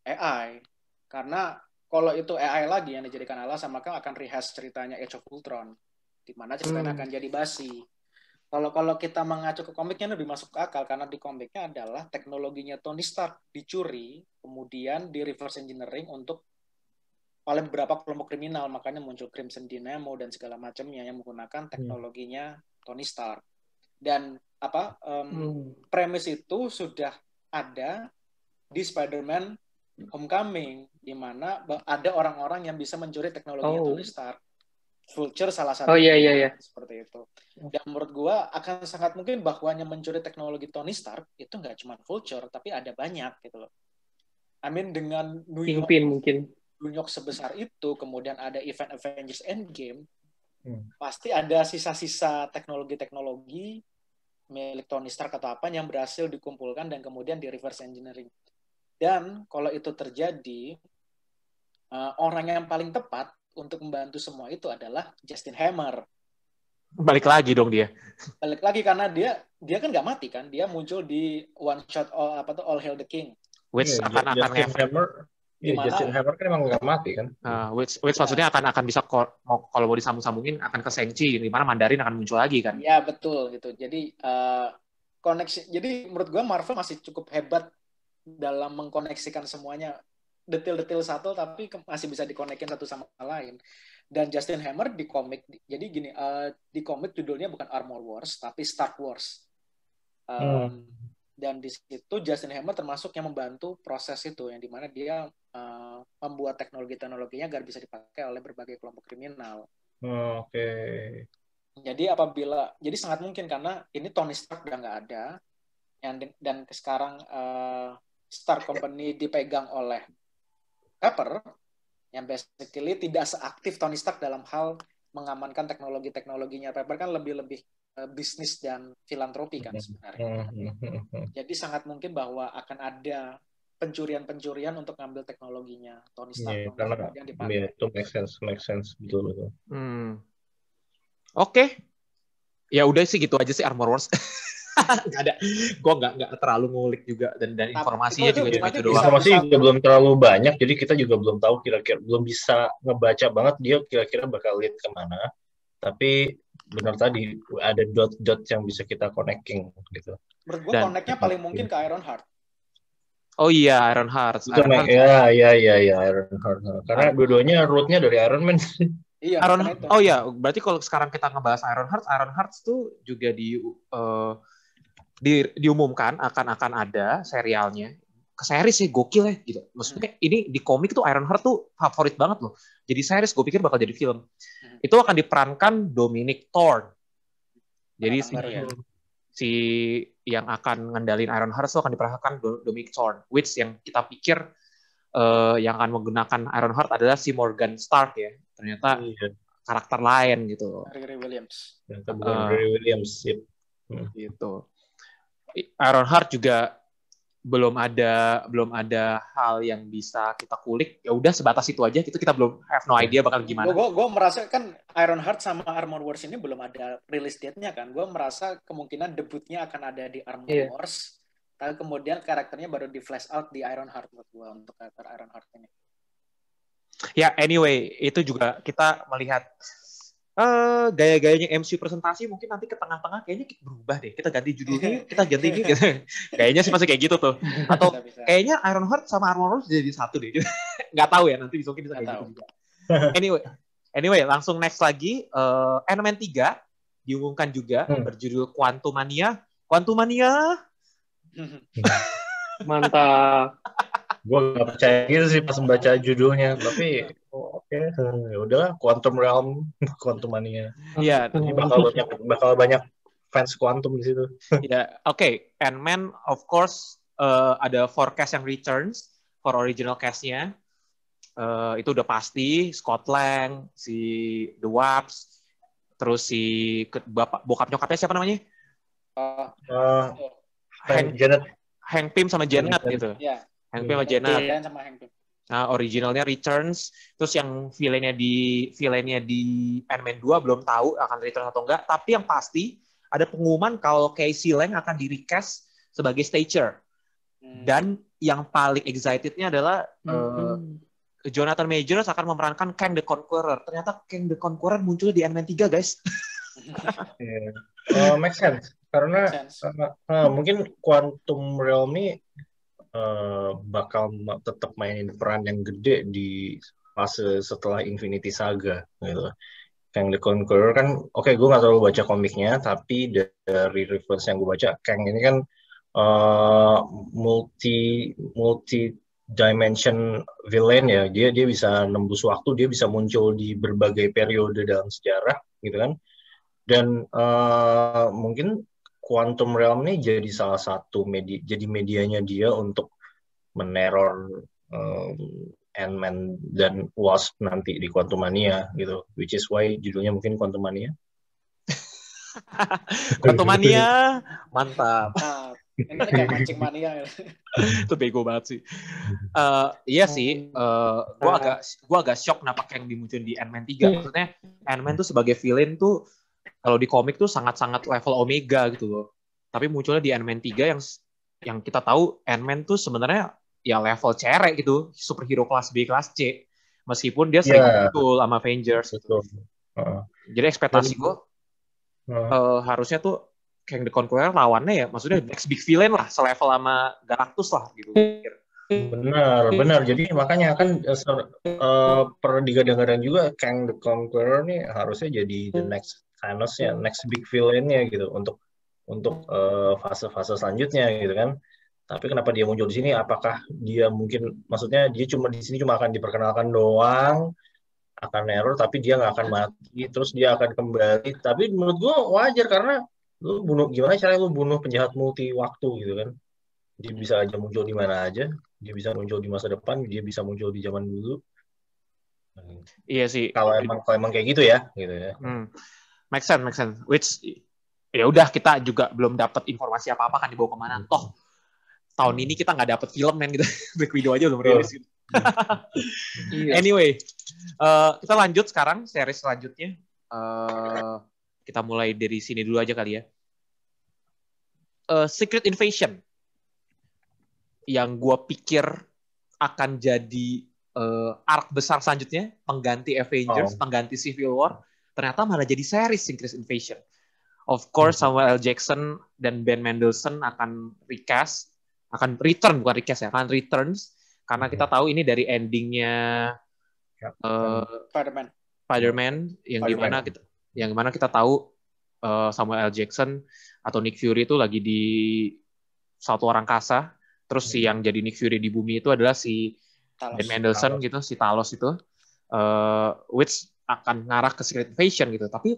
AI, karena kalau itu AI lagi yang dijadikan alasan, maka akan rehash ceritanya Age of Ultron, di mana ceritanya akan jadi basi. Kalau kita mengacu ke komiknya lebih masuk akal, karena di komiknya adalah teknologinya Tony Stark dicuri, kemudian di reverse engineering oleh beberapa kelompok kriminal, makanya muncul Crimson Dynamo dan segala macamnya yang menggunakan teknologinya Tony Stark. Dan premis itu sudah ada di Spider-Man Homecoming, di mana ada orang-orang yang bisa mencuri teknologinya Tony Stark. Vulture salah satu. Oh iya. Seperti itu. Dan menurut gue akan sangat mungkin bahwa yang mencuri teknologi Tony Stark itu nggak cuma Vulture, tapi ada banyak gitu loh. I mean dengan New York sebesar itu, kemudian ada event Avengers Endgame, pasti ada sisa-sisa teknologi-teknologi milik Tony Stark atau apa yang berhasil dikumpulkan dan kemudian di reverse engineering. Dan kalau itu terjadi, orang yang paling tepat untuk membantu semua itu adalah Justin Hammer. Balik lagi dong dia. Balik lagi karena dia kan nggak mati kan, dia muncul di one shot All Hail the King. Which akan Justin Hammer kan emang nggak mati kan. Which maksudnya akan bisa kalau mau disambung-sambungin akan ke Shang-Chi, di mana Mandarin akan muncul lagi kan. Ya betul gitu. Jadi koneksi. Jadi menurut gue Marvel masih cukup hebat dalam mengkoneksikan semuanya, detail-detail satu tapi masih bisa dikonekin satu sama lain. Dan Justin Hammer di komik, jadi gini, di komik judulnya bukan Armor Wars tapi Stark Wars. Dan di situ Justin Hammer termasuk yang membantu proses itu, yang dimana dia membuat teknologinya agar bisa dipakai oleh berbagai kelompok kriminal. Oke. Jadi sangat mungkin karena ini Tony Stark udah nggak ada, dan sekarang Stark Company dipegang oleh Pepper, yang basically tidak seaktif Tony Stark dalam hal mengamankan teknologinya. Pepper kan lebih bisnis dan filantropi kan sebenarnya. Jadi sangat mungkin bahwa akan ada pencurian untuk ngambil teknologinya Tony Stark. Karena itu make sense betul. Oke. Ya udah sih gitu aja sih Armor Wars. Nggak ada, gue nggak terlalu ngulik juga dan informasinya juga cuma itu doang. Informasi juga belum terlalu banyak, jadi kita juga belum tahu kira-kira, belum bisa ngebaca banget dia kira-kira bakal lihat kemana. Tapi benar tadi ada dot yang bisa kita connecting gitu. Menurut gue connectnya paling mungkin ke Ironheart. Oh iya, Ironheart. Ya, Ironheart. Karena dua-duanya root-nya dari Iron Man. Iya. Oh iya, berarti kalau sekarang kita ngebahas Ironheart tuh juga diumumkan akan ada serialnya. Ke series sih gokil ya gitu. Maksudnya ini di komik tuh Ironheart tuh favorit banget loh. Jadi series gue pikir bakal jadi film. Itu akan diperankan Dominic Thorne. Jadi si yang akan ngendalin Ironheart itu akan diperankan Dominic Thorne, which yang kita pikir yang akan menggunakan Ironheart adalah si Morgan Stark ya. Ternyata karakter lain gitu. Riri Williams. Gitu. Ironheart juga belum ada hal yang bisa kita kulik. Ya udah sebatas itu aja. Kita belum have no idea bakal gimana. Gue merasa kan Ironheart sama Armor Wars ini belum ada release date-nya kan. Gue merasa kemungkinan debutnya akan ada di Armor Wars. Tapi kemudian karakternya baru di flash out di Ironheart buat gue untuk karakter Ironheart ini. Ya anyway, itu juga kita melihat gaya-gayanya MCU presentasi mungkin nanti ke tengah-tengah kayaknya berubah deh. Kita ganti judulnya, kita ganti ini gitu. Kayaknya sih masih kayak gitu tuh. Atau kayaknya Ironheart sama Armor Wars jadi satu deh. Nggak tahu ya, nanti mungkin bisa kayak gitu juga. Anyway, langsung next lagi. Ant-Man 3 diumumkan juga berjudul Quantumania. Mantap. Gue nggak percaya gitu sih pas membaca judulnya, tapi oke, ya udahlah, Quantum Realm, Quantumania. Iya, bakal banyak fans Quantum di situ. Ya, oke. Ant-Man of course ada forecast yang returns for original cast-nya. Itu udah pasti, Scott Lang, si The Wasp, terus si bokap nyokapnya siapa namanya? Hank Pym sama Janet gitu. Yeah. Hank Pym sama Janet. Nah, originalnya returns. Terus yang villainnya di Ant-Man 2 belum tahu akan return atau enggak. Tapi yang pasti ada pengumuman kalau Casey Lang akan di-recast sebagai Stature. Dan yang paling excitednya adalah Jonathan Majors akan memerankan Kang the Conqueror. Ternyata Kang the Conqueror muncul di Ant-Man 3, guys. Make sense. Karena mungkin Quantum Realm ini bakal tetap mainin peran yang gede di fase setelah Infinity Saga gitu. Kang the Conqueror kan, gue nggak terlalu baca komiknya, tapi dari reference yang gue baca, Kang ini kan multi dimension villain ya, dia bisa nembus waktu, dia bisa muncul di berbagai periode dalam sejarah gitu kan. Dan mungkin Quantum Realm ini jadi salah satu medianya dia untuk meneror Ant-Man dan Wasp nanti di Quantumania gitu, which is why judulnya mungkin Quantumania. Quantumania, mantap. Nah, ini kayak mancing mania. Itu bego banget sih. Iya sih, gue agak shock kenapa Kang dimunculin di Ant-Man 3. Maksudnya Ant-Man tuh sebagai villain tuh kalau di komik tuh sangat-sangat level Omega gitu loh. Tapi munculnya di Ant-Man 3 yang kita tahu Ant-Man tuh sebenarnya ya level cerek gitu, superhero kelas B, kelas C. Meskipun dia sering muncul sama Avengers gitu. Jadi ekspektasi gue harusnya tuh Kang the Conqueror lawannya ya, maksudnya next big villain lah, selevel sama Galactus lah gitu. Benar. Jadi makanya kan pernah digadang-gadang juga Kang the Conqueror nih harusnya jadi the next Thanos ya, next big villain-nya gitu untuk fase-fase selanjutnya gitu kan. Tapi kenapa dia muncul di sini? Apakah dia mungkin, maksudnya dia cuma di sini cuma akan diperkenalkan doang, akan error, tapi dia nggak akan mati, terus dia akan kembali. Tapi menurut gua wajar karena lu gimana caranya lu bunuh penjahat multi waktu gitu kan? Dia bisa aja muncul di mana aja, dia bisa muncul di masa depan, dia bisa muncul di zaman dulu. Iya sih. Kalau emang kayak gitu ya. Make sense. Which ya udah kita juga belum dapat informasi apa-apa kan dibawa kemana. Toh tahun ini kita nggak dapat film kan gitu. Black Widow aja belum rilis gitu. Anyway, kita lanjut sekarang series selanjutnya. Kita mulai dari sini dulu aja kali ya. Secret Invasion yang gue pikir akan jadi arc besar selanjutnya, pengganti Avengers, pengganti Civil War, ternyata malah jadi series Secret Invasion. Of course, Samuel L. Jackson dan Ben Mendelsohn akan returns karena kita tahu ini dari endingnya Spider-Man yang dimana kita tahu Samuel L. Jackson atau Nick Fury itu lagi di suatu orang angkasa, terus si yang jadi Nick Fury di bumi itu adalah si Ben Mendelsohn gitu, si Talos itu, which akan ngarah ke Secret Invasion gitu. Tapi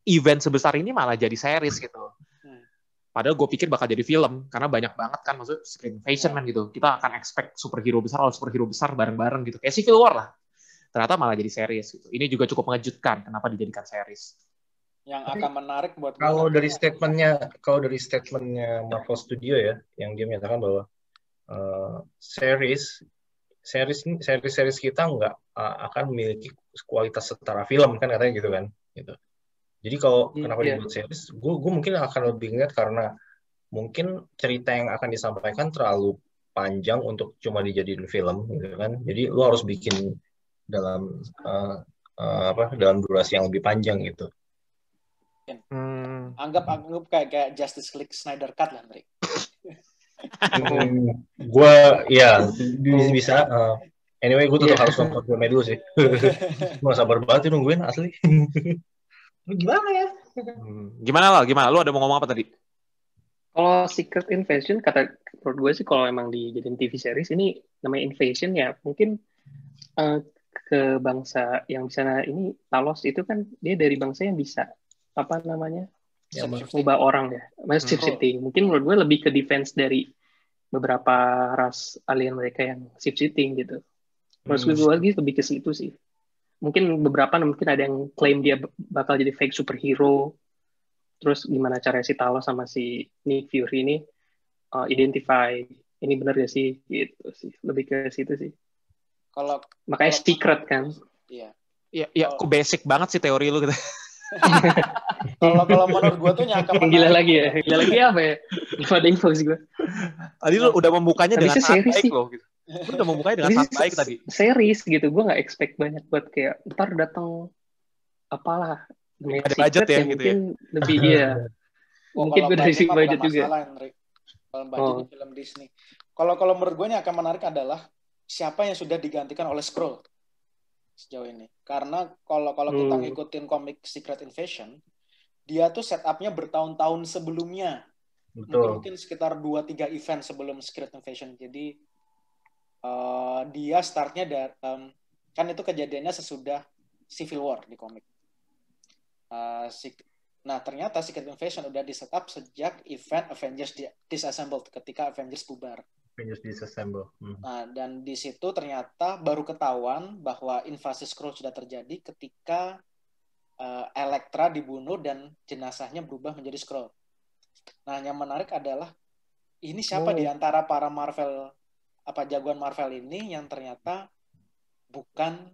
event sebesar ini malah jadi series gitu. Padahal gue pikir bakal jadi film, karena banyak banget kan, maksudnya Secret Invasion kan gitu. Kita akan expect superhero besar bareng-bareng gitu. Kayak Civil War lah. Ternyata malah jadi series gitu. Ini juga cukup mengejutkan kenapa dijadikan series. Yang akan menarik buat kalau dari statementnya Marvel Studio ya, yang dia menyatakan bahwa series kita nggak akan memiliki kualitas setara film kan katanya gitu kan gitu. Jadi kalau kenapa dibuat series, gue mungkin akan lebih ngeliat karena mungkin cerita yang akan disampaikan terlalu panjang untuk cuma dijadiin film gitu kan. Jadi lu harus bikin dalam dalam durasi yang lebih panjang gitu. Anggap kayak Justice League Snyder Cut lah, Mrik. Gue ya bisa. Anyway, gue tetap harus nonton filmnya dulu sih. Gue sabar banget nungguin asli. Gimana ya? Gimana? Lu ada mau ngomong apa tadi? Kalau Secret Invasion, kata menurut gue sih kalau emang dijadiin TV series ini namanya Invasion ya mungkin ke bangsa yang bisa ini Talos itu kan dia dari bangsa yang bisa apa namanya ubah orang ya, shifting. Mungkin menurut gue lebih ke defense dari beberapa ras alien mereka yang shifting gitu. Menurut gue lagi lebih ke situ sih. Mungkin beberapa mungkin ada yang klaim dia bakal jadi fake superhero. Terus gimana cara si Talos sama si Nick Fury ini identify ini benar gak sih gitu sih. Lebih ke situ sih. Makanya secret kan. Iya. Ya, kok basic banget sih teori lu gitu. Kalau menurut gue tuh nyangka gila lagi apa ya? Gak ada info sih gue. Tadi lu udah membukanya dengan sangat baik loh gitu. Lu udah membukanya dengan sangat baik tadi. Series gitu, gue gak expect banyak buat kayak ntar datang apalah ada budget ya gitu mungkin ya. Lebih mungkin gue dari segi budget juga. Kalau budget film Disney. Kalau menurut gue yang akan menarik adalah siapa yang sudah digantikan oleh Skrull sejauh ini. Karena kalau kita ngikutin komik Secret Invasion, dia tuh setupnya bertahun-tahun sebelumnya. Mungkin sekitar 2-3 event sebelum Secret Invasion. Jadi dia startnya kan itu kejadiannya sesudah Civil War di komik. Nah, ternyata Secret Invasion udah di-setup sejak event Avengers Disassembled, ketika Avengers bubar. Avengers Disassembled. Nah, dan di situ ternyata baru ketahuan bahwa invasi Skrull sudah terjadi ketika Elektra dibunuh dan jenazahnya berubah menjadi Skrull. Nah, yang menarik adalah ini siapa di antara para Marvel, jagoan Marvel ini yang ternyata bukan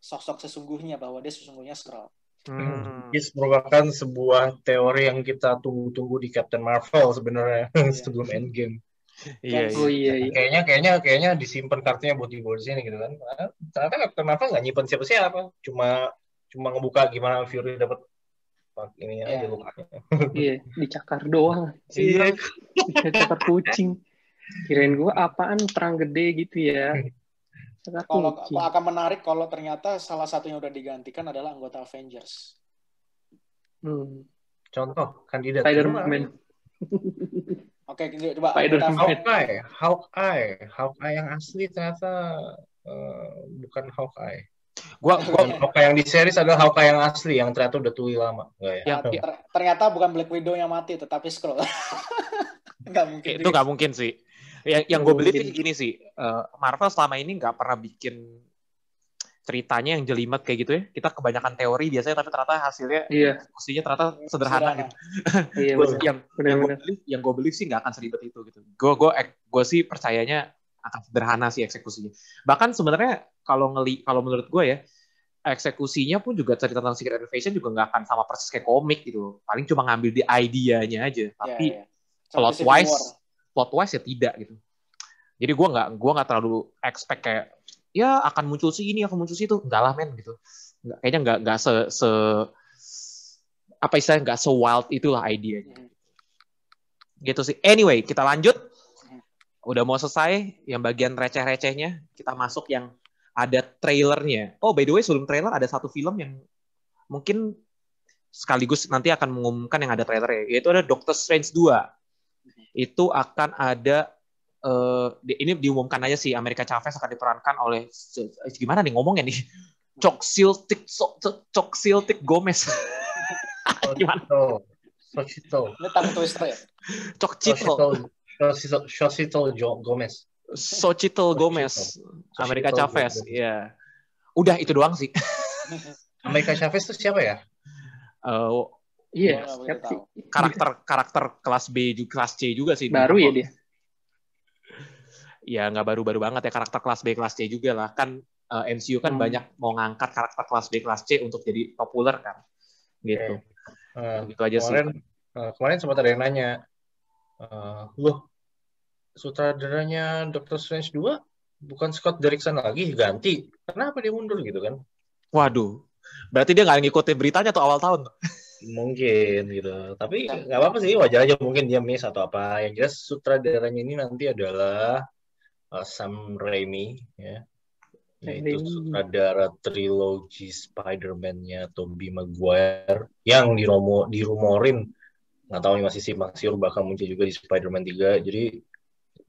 sosok sesungguhnya, bahwa dia sesungguhnya Skrull. Ini merupakan sebuah teori yang kita tunggu-tunggu di Captain Marvel sebenarnya sebelum Endgame. Iya. Kayaknya disimpan kartunya buat dibawa di sini gitu kan. Ternyata Captain Marvel nggak nyimpen siapa-siapa, cuma ngebuka gimana Fury dapat ini aja lukanya. Iya, dicakar doang. Iya. Dicakar kucing. Kirain gua apaan perang gede gitu ya. Kalau akan menarik kalau ternyata salah satu yang udah digantikan adalah anggota Avengers. Contoh kandidat Spider-Man. Oke, coba Hawkeye yang asli ternyata bukan Hawkeye. Hawkeye yang di series adalah Hawkeye yang asli yang ternyata udah tuli lama. Ternyata bukan Black Widow yang mati, tetapi Skrull. Nggak mungkin. Itu nggak mungkin sih. Yang gue beli tuh gini sih, Marvel selama ini nggak pernah bikin ceritanya yang jelimet kayak gitu ya. Kita kebanyakan teori biasanya, tapi ternyata hasilnya, eksekusinya ternyata sederhana gitu. Yang gue beli sih nggak akan seribet itu gitu. Gue sih percayanya akan sederhana sih eksekusinya. Bahkan sebenarnya kalau menurut gue ya, eksekusinya pun juga cerita tentang Secret Invasion juga nggak akan sama persis kayak komik gitu. Paling cuma ngambil di idenya aja, tapi plot wise ya tidak gitu. Jadi gue nggak terlalu expect kayak ya akan muncul sih ini, akan muncul sih itu, enggak lah men gitu. Kayaknya nggak nggak se wild itulah idenya. Gitu sih. Anyway, kita lanjut. Udah mau selesai yang bagian receh-recehnya, kita masuk yang ada trailernya. Oh, by the way, sebelum trailer ada satu film yang mungkin sekaligus nanti akan mengumumkan yang ada trailernya, yaitu ada Doctor Strange 2. Itu akan ada ini diumumkan aja sih, America Chavez akan diperankan oleh gimana nih ngomongnya nih, Choxiltic Gomez. Gimana? Ini tongue twister ya? Xochitl Gomez. Xochitl Gomez, America Chavez, ya. Udah itu doang sih. America Chavez itu siapa ya? Iya, karakter kelas B juga, kelas C juga sih. Baru ya dia. Ya nggak baru-baru banget ya, karakter kelas B kelas C juga lah kan. MCU kan banyak mau ngangkat karakter kelas B kelas C untuk jadi populer kan, gitu. Gitu aja sih. Kemarin sempat ada yang nanya, loh sutradaranya Doctor Strange 2 bukan Scott Derrickson lagi, ganti, kenapa dia mundur gitu kan? Waduh, berarti dia nggak ngikutin beritanya tuh awal tahun. Mungkin gitu, tapi nggak apa-apa sih, wajar aja mungkin dia miss atau apa. Yang jelas sutradaranya ini nanti adalah Sam Raimi, ya, yaitu sutradara trilogi Spider-Man-nya Tobey Maguire yang dirumorin, nggak tahu nih masih simpang siur bakal muncul juga di Spider-Man 3. Jadi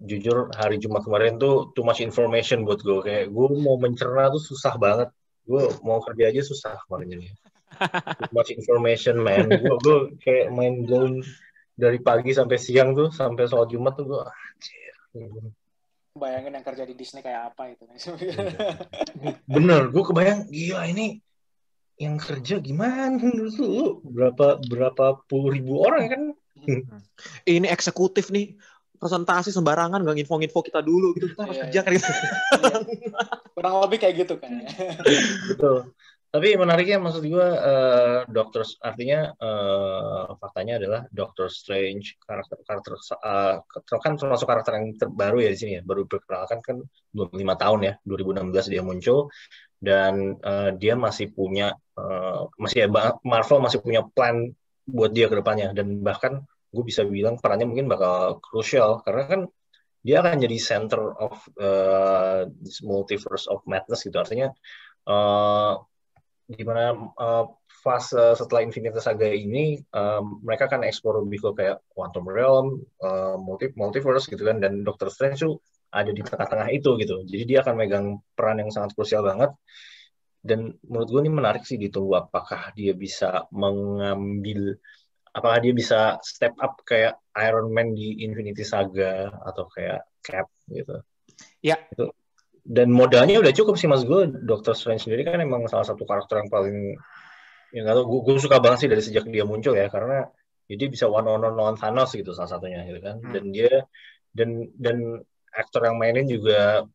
jujur hari Jumat kemarin tuh too much information buat gue, kayak gue mau mencerna tuh susah banget, gue mau kerja aja susah kemarin jadi. Too much information man, gue kayak main blown dari pagi sampai siang tuh, sampai soal Jumat tuh gue anjir. Bayangin yang kerja di Disney kayak apa itu. Bener, gue kebayang gila ini yang kerja gimana dulu, berapa puluh ribu orang kan. Ini eksekutif nih, presentasi sembarangan, nggak info kita dulu gitu, kita harus kerja kan gitu. Kurang lebih kayak gitu kan. Betul. Tapi menariknya maksud gue, artinya faktanya adalah Doctor Strange karakter kan termasuk karakter yang terbaru ya di sini ya, baru diperkenalkan kan belum 5 tahun ya, 2016 dia muncul, dan dia masih punya Marvel masih punya plan buat dia ke depannya, dan bahkan gue bisa bilang perannya mungkin bakal krusial karena kan dia akan jadi center of this multiverse of madness gitu. Artinya gimana fase setelah Infinity Saga ini mereka akan explore lebih ke kayak Quantum Realm, multiverse gitu kan, dan Doctor Strange tuh ada di tengah-tengah itu gitu. Jadi dia akan megang peran yang sangat krusial banget. Dan menurut gue ini menarik sih, ditunggu apakah dia bisa apakah dia bisa step up kayak Iron Man di Infinity Saga atau kayak Cap gitu. Ya. Itu. Dan modalnya udah cukup sih mas gue. Doctor Strange sendiri kan emang salah satu karakter yang paling, yang nggak tahu, gue suka banget sih dari sejak dia muncul ya, karena jadi bisa one on one lawan Thanos gitu salah satunya gitu kan. Dan dia dan aktor yang mainin juga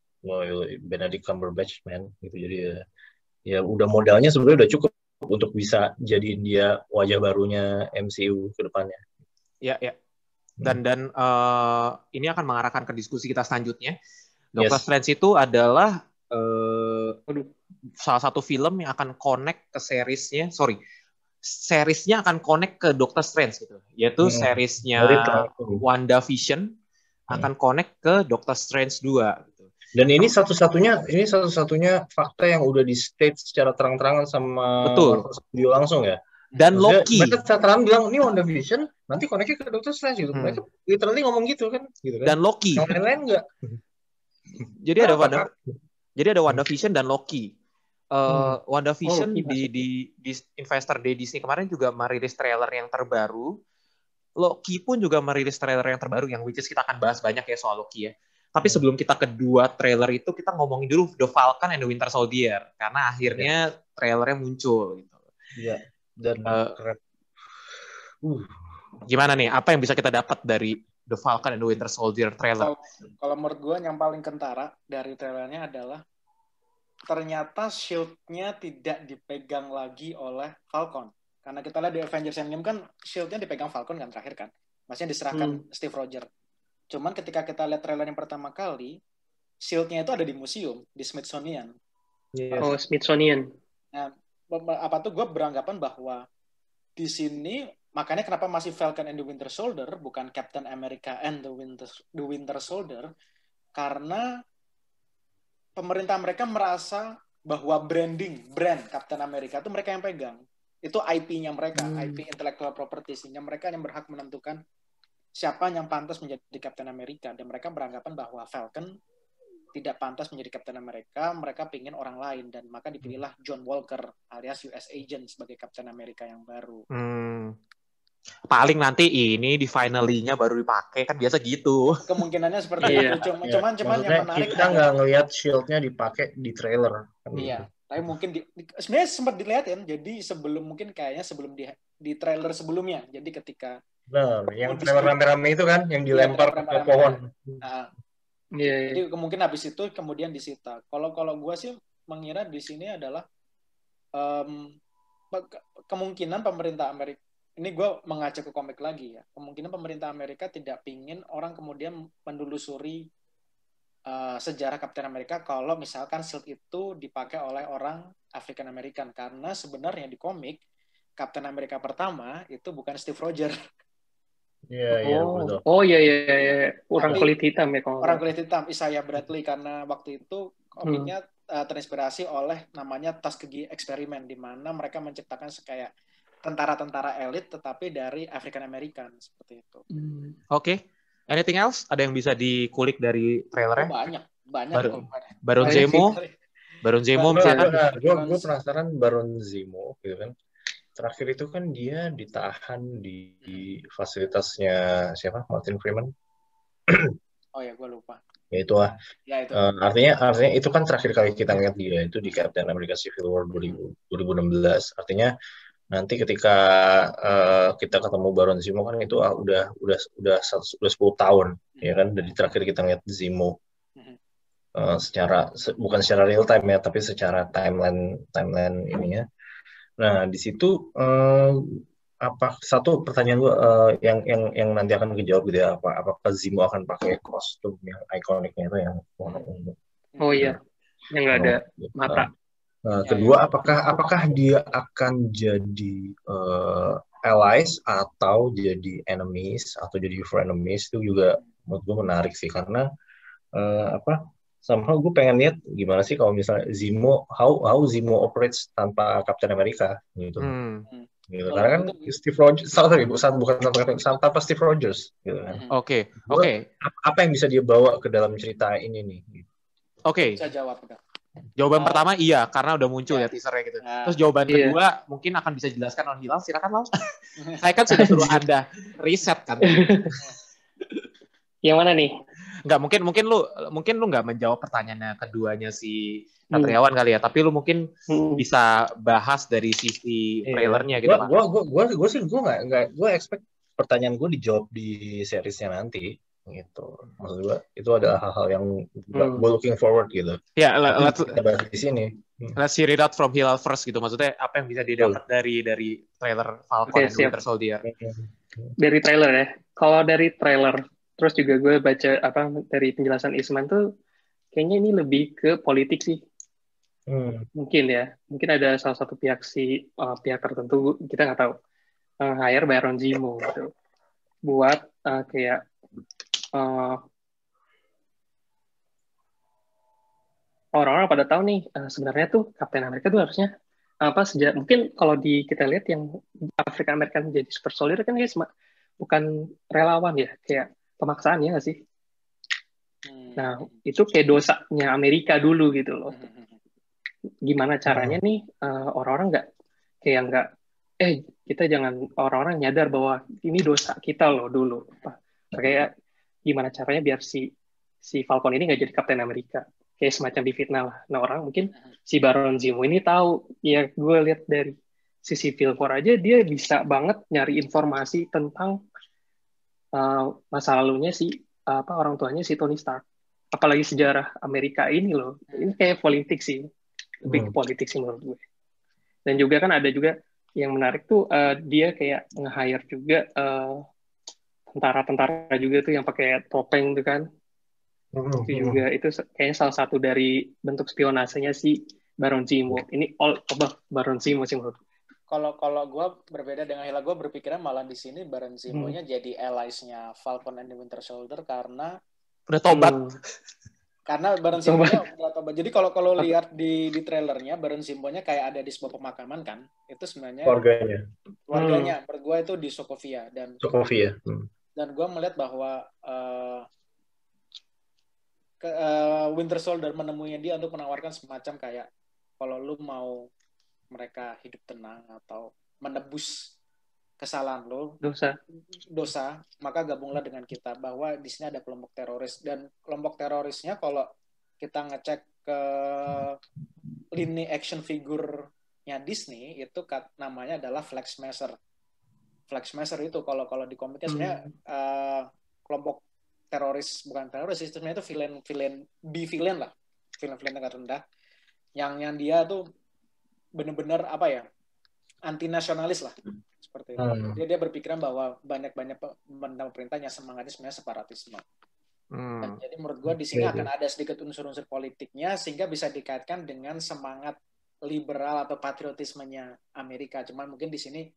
Benedict Cumberbatch gitu. Jadi ya udah modalnya sebenarnya udah cukup untuk bisa jadiin dia wajah barunya MCU ke depannya. Ya. Dan ini akan mengarahkan ke diskusi kita selanjutnya. Doctor Strange itu adalah salah satu film yang akan connect ke seriesnya akan connect ke Doctor Strange gitu. Yaitu seriesnya WandaVision akan connect ke Doctor Strange 2 gitu. Dan ini satu-satunya fakta yang udah di state secara terang-terangan sama Marvel Studio langsung ya. Dan Loki. Mereka terang bilang ini WandaVision nanti connect ke Doctor Strange gitu. Mereka literally ngomong gitu kan. Dan Loki. Yang lain-lain enggak. Jadi ada WandaVision dan Loki. WandaVision di Investor Day Disney kemarin juga merilis trailer yang terbaru. Loki pun juga merilis trailer yang terbaru yang which is kita akan bahas banyak ya soal Loki ya. Tapi sebelum kita kedua trailer itu, kita ngomongin dulu The Falcon and the Winter Soldier. Karena akhirnya trailernya muncul. Gitu. Iya, dan keren. Gimana nih, apa yang bisa kita dapat dari The Falcon and the Winter Soldier trailer? Kalau menurut gue yang paling kentara dari trailernya adalah ternyata shield-nya tidak dipegang lagi oleh Falcon. Karena kita lihat di Avengers Endgame kan shield-nya dipegang Falcon kan terakhir kan. Maksudnya diserahkan Steve Rogers. Cuman ketika kita lihat trailer yang pertama kali, shield-nya itu ada di museum, di Smithsonian. Oh, Smithsonian. Nah, gue beranggapan bahwa di sini, makanya kenapa masih Falcon and the Winter Soldier, bukan Captain America and the Winter Soldier, karena pemerintah mereka merasa bahwa brand Captain America itu mereka yang pegang. Itu IP-nya mereka, IP intellectual property, sehingga mereka yang berhak menentukan siapa yang pantas menjadi Captain America, dan mereka beranggapan bahwa Falcon tidak pantas menjadi Captain America, mereka pingin orang lain, dan maka dipilihlah John Walker alias US Agent sebagai Captain America yang baru. Paling nanti ini di finally-nya baru dipakai, kan biasa gitu. Kemungkinannya seperti itu. Cuman yang menarik kita nggak ngelihat shield-nya dipakai di trailer. Iya, tapi mungkin sebenarnya sempat dilihatin. Jadi sebelum di trailer sebelumnya. Jadi ketika yang trailer rame-rame itu kan yang dilempar ke pohon. Jadi kemungkinan habis itu kemudian disita. Kalau gue sih mengira di sini adalah kemungkinan pemerintah Amerika, ini gue mengacu ke komik lagi ya, kemungkinan pemerintah Amerika tidak pingin orang kemudian menelusuri sejarah Captain America kalau misalkan shield itu dipakai oleh orang African American, karena sebenarnya di komik Captain America pertama itu bukan Steve Rogers. Betul. Orang kulit hitam ya. Orang kulit hitam, Isaiah Bradley, karena waktu itu komiknya terinspirasi oleh namanya Tuskegee Experiment, di mana mereka menciptakan kayak tentara-tentara elit tetapi dari African American seperti itu. Oke. Anything else? Ada yang bisa dikulik dari trailernya? Banyak. Baron Zemo misalkan. Gue penasaran Baron Zemo gitu kan. Terakhir itu kan dia ditahan di fasilitasnya siapa? Martin Freeman. Oh ya, gue lupa. Ya itu lah. Ya, itu. Artinya itu kan terakhir kali kita ngeliat dia itu di Captain America Civil War 2016. Artinya nanti ketika kita ketemu Baron Zemo kan itu udah 10 tahun ya kan dari terakhir kita ngeliat Zemo. Bukan secara real time ya, tapi secara timeline ininya. Nah, di situ satu pertanyaan gue yang nanti akan dijawab gitu ya, apakah Zemo akan pakai kostum yang ikoniknya itu yang warna ungu. Oh iya, yang nggak ada mata. Kedua, apakah dia akan jadi allies atau jadi enemies atau jadi frenemies, itu juga menurut gue menarik sih, karena somehow gue pengen lihat gimana sih kalau misalnya Zemo, how Zemo operates tanpa Captain America gitu. gitu. Karena kan Steve Rogers, tanpa Steve Rogers, gitu kan. Oke. Apa yang bisa dia bawa ke dalam cerita ini nih? Oke. Bisa jawab. Jawaban pertama iya, karena udah muncul ya teasernya gitu. Terus jawaban kedua mungkin akan bisa dijelaskan oleh Hilal. Silakan Lal. Saya kan sudah suruh Anda riset kan. Yang mana nih? Enggak, mungkin lu nggak menjawab pertanyaannya keduanya si Satriawan kali ya, tapi lu mungkin bisa bahas dari sisi trailernya gitu Pak. Gue expect pertanyaan gue dijawab di seriesnya nanti gitu. Maksud gue itu adalah hal-hal yang gue looking forward gitu. Ya, let's bahas di sini. Let's hear it out from Hilal first gitu. Maksudnya apa yang bisa didapat dari trailer Falcon and Winter Soldier? Dari trailer ya. Kalau dari trailer, terus juga gue baca dari penjelasan Isman tuh kayaknya ini lebih ke politik sih. Mungkin ya. Mungkin ada salah satu pihak tertentu, kita nggak tahu. Hire Baron Zemo gitu. Buat kayak orang-orang pada tahu nih sebenarnya tuh Captain America tuh harusnya mungkin kalau kita lihat yang African American jadi super soldier kan guys bukan relawan ya, kayak pemaksaan ya nggak sih? Nah itu kayak dosanya Amerika dulu gitu loh. Gimana caranya nih orang-orang nggak kita jangan, orang-orang nyadar bahwa ini dosa kita loh dulu. Kayak gimana caranya biar si Falcon ini nggak jadi Captain America, kayak semacam difitnah lah. Nah orang mungkin si Baron Zemo ini tahu ya, gue lihat dari sisi Civil War aja dia bisa banget nyari informasi tentang masa lalunya orang tuanya si Tony Stark, apalagi sejarah Amerika ini loh. Ini kayak politik sih, lebih ke politik sih menurut gue. Dan juga kan ada juga yang menarik tuh dia kayak nge-hire juga tentara-tentara juga tuh yang pakai topeng tuh kan. Itu juga itu kayaknya salah satu dari bentuk spionasenya si Baron Zemo. Ini all above Baron Zemo sih menurut. Kalau gue berbeda dengan Hila, gue berpikirnya malah di sini Baron Zemo-nya jadi allies-nya Falcon and the Winter Soldier karena udah tobat. Karena Baron Zemo-nya udah tobat. Jadi kalau lihat di trailernya, Baron Zemo-nya kayak ada di sebuah pemakaman kan. Itu sebenarnya keluarganya. Menurut gue itu di Sokovia dan dan gue melihat bahwa Winter Soldier menemuinya dia untuk menawarkan semacam kayak kalau lu mau mereka hidup tenang atau menebus kesalahan lo, dosa, maka gabunglah dengan kita. Bahwa di sini ada kelompok teroris, dan kelompok terorisnya kalau kita ngecek ke lini action figure-nya Disney itu namanya adalah Flag Smasher. Flag Smasher itu kalau di komiknya sebenarnya kelompok teroris, bukan teroris, sistemnya itu villain lah, villain tingkat rendah, yang dia tuh benar-benar anti nasionalis lah seperti itu. Dia berpikiran bahwa banyak pemerintahnya semangatnya sebenarnya separatisme. Dan jadi menurut gue di sini akan ada sedikit unsur-unsur politiknya sehingga bisa dikaitkan dengan semangat liberal atau patriotismenya Amerika. Cuman mungkin di sini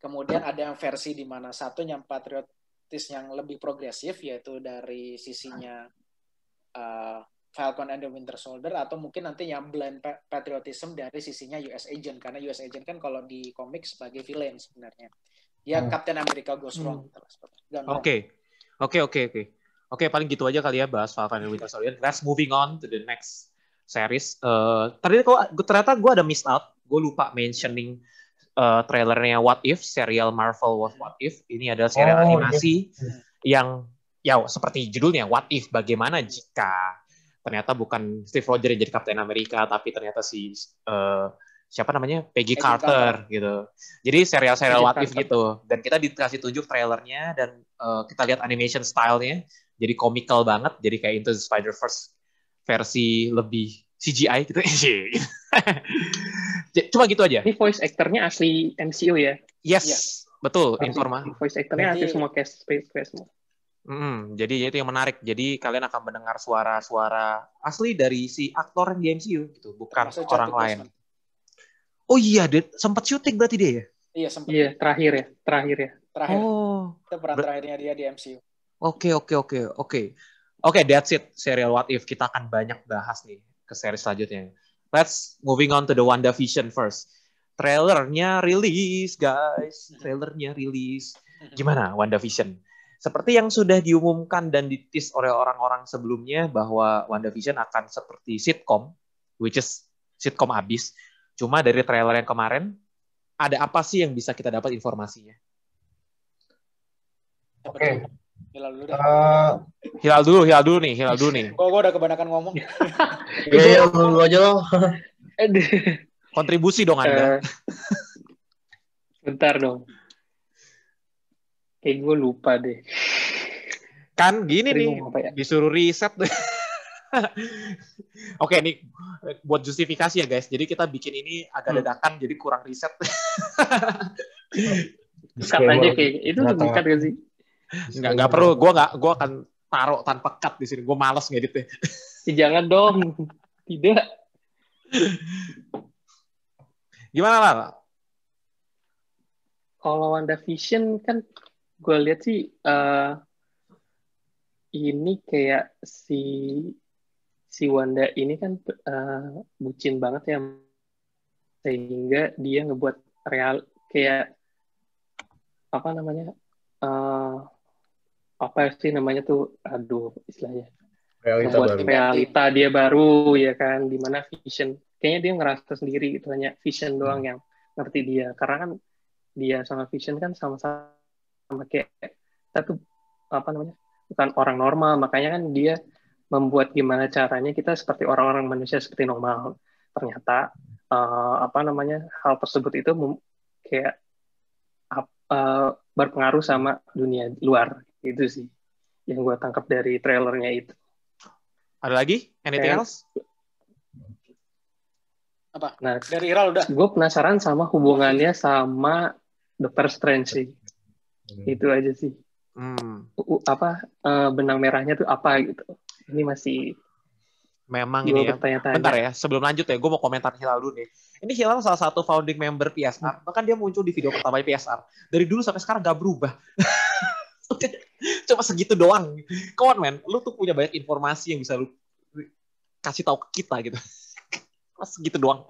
kemudian ada yang versi di mana satu yang patriotis yang lebih progresif, yaitu dari sisinya Falcon and the Winter Soldier, atau mungkin nanti yang blind patriotism dari sisinya US Agent, karena US Agent kan kalau di komik sebagai villain sebenarnya. Ya Captain America goes wrong. Oke, paling gitu aja kali ya bahas Falcon and Winter Soldier. Let's moving on to the next series. Ternyata gue ada miss out. Gue lupa mentioning trailernya What If, serial Marvel What If. Ini adalah serial animasi yang ya seperti judulnya What If, bagaimana jika ternyata bukan Steve Rogers yang jadi Captain America, tapi ternyata siapa namanya, Peggy Carter gitu. Jadi serial What If gitu. Dan kita dikasih tunjuk trailernya dan kita lihat animation style-nya jadi komikal banget, jadi kayak Into the Spider-Verse versi lebih CGI gitu. Cuma gitu aja. Ini voice actor-nya asli MCU ya? Yes, betul. Informasi. Voice actor-nya asli semua cast semua. Jadi itu yang menarik. Jadi kalian akan mendengar suara-suara asli dari si aktor yang di MCU gitu, bukan orang lain. Oh iya, sempat syuting berarti dia ya? Iya, sempat. Iya, terakhir ya. Terakhir. Itu peran terakhirnya dia di MCU. Oke, that's it. Serial What If kita akan banyak bahas nih ke seri selanjutnya. Let's moving on to the WandaVision first. trailernya rilis, guys. Trailernya rilis. Gimana WandaVision? Seperti yang sudah diumumkan dan ditis oleh orang-orang sebelumnya bahwa WandaVision akan seperti sitcom, which is sitcom abis. Cuma dari trailer yang kemarin, ada apa sih yang bisa kita dapat informasinya? Oke. Hilal dulu deh. Hilal dulu nih. Gue udah kebanyakan ngomong. Iya, lu aja loh. Kontribusi dong Anda. Bentar dong. Kayak gue lupa deh. Kan gini Tadi nih, ngomong apa ya? disuruh riset. Oke, nih buat justifikasi ya guys. Jadi kita bikin ini agak dadakan, jadi kurang riset. Cut aja kayak itu udah dikat gak sih? Nggak perlu. Gue akan taruh tanpa cut di sini. Gue malas ngeditnya. Jangan dong. Tidak. Gimana lah? Kalau WandaVision kan gue lihat sih ini kayak si Wanda ini kan bucin banget ya, sehingga dia ngebuat real kayak apa namanya apa sih namanya tuh, aduh istilahnya, ngebuat realita dia baru ya kan, dimana Vision kayaknya dia ngerasa sendiri gitu, hanya Vision doang yang ngerti dia, karena kan dia sama Vision kan sama kayak satu apa namanya, bukan orang normal, makanya kan dia membuat gimana caranya kita seperti orang-orang manusia seperti normal. Ternyata apa namanya, hal tersebut itu kayak berpengaruh sama dunia luar. Itu sih yang gue tangkap dari trailernya itu. Ada lagi? Anything else? Apa? Nah, dari Iral udah. Gue penasaran sama hubungannya sama Doctor Strange sih. Itu aja sih. Benang merahnya tuh apa gitu. Ini masih memang ini ya. Bentar ya, sebelum lanjut ya, gue mau komentar Hilal dulu nih. Ini Hilal salah satu founding member PSR, bahkan dia muncul di video pertama PSR. Dari dulu sampai sekarang gak berubah. Cuma segitu doang. Come on man, lu tuh punya banyak informasi yang bisa lu kasih tahu ke kita gitu. Segitu doang.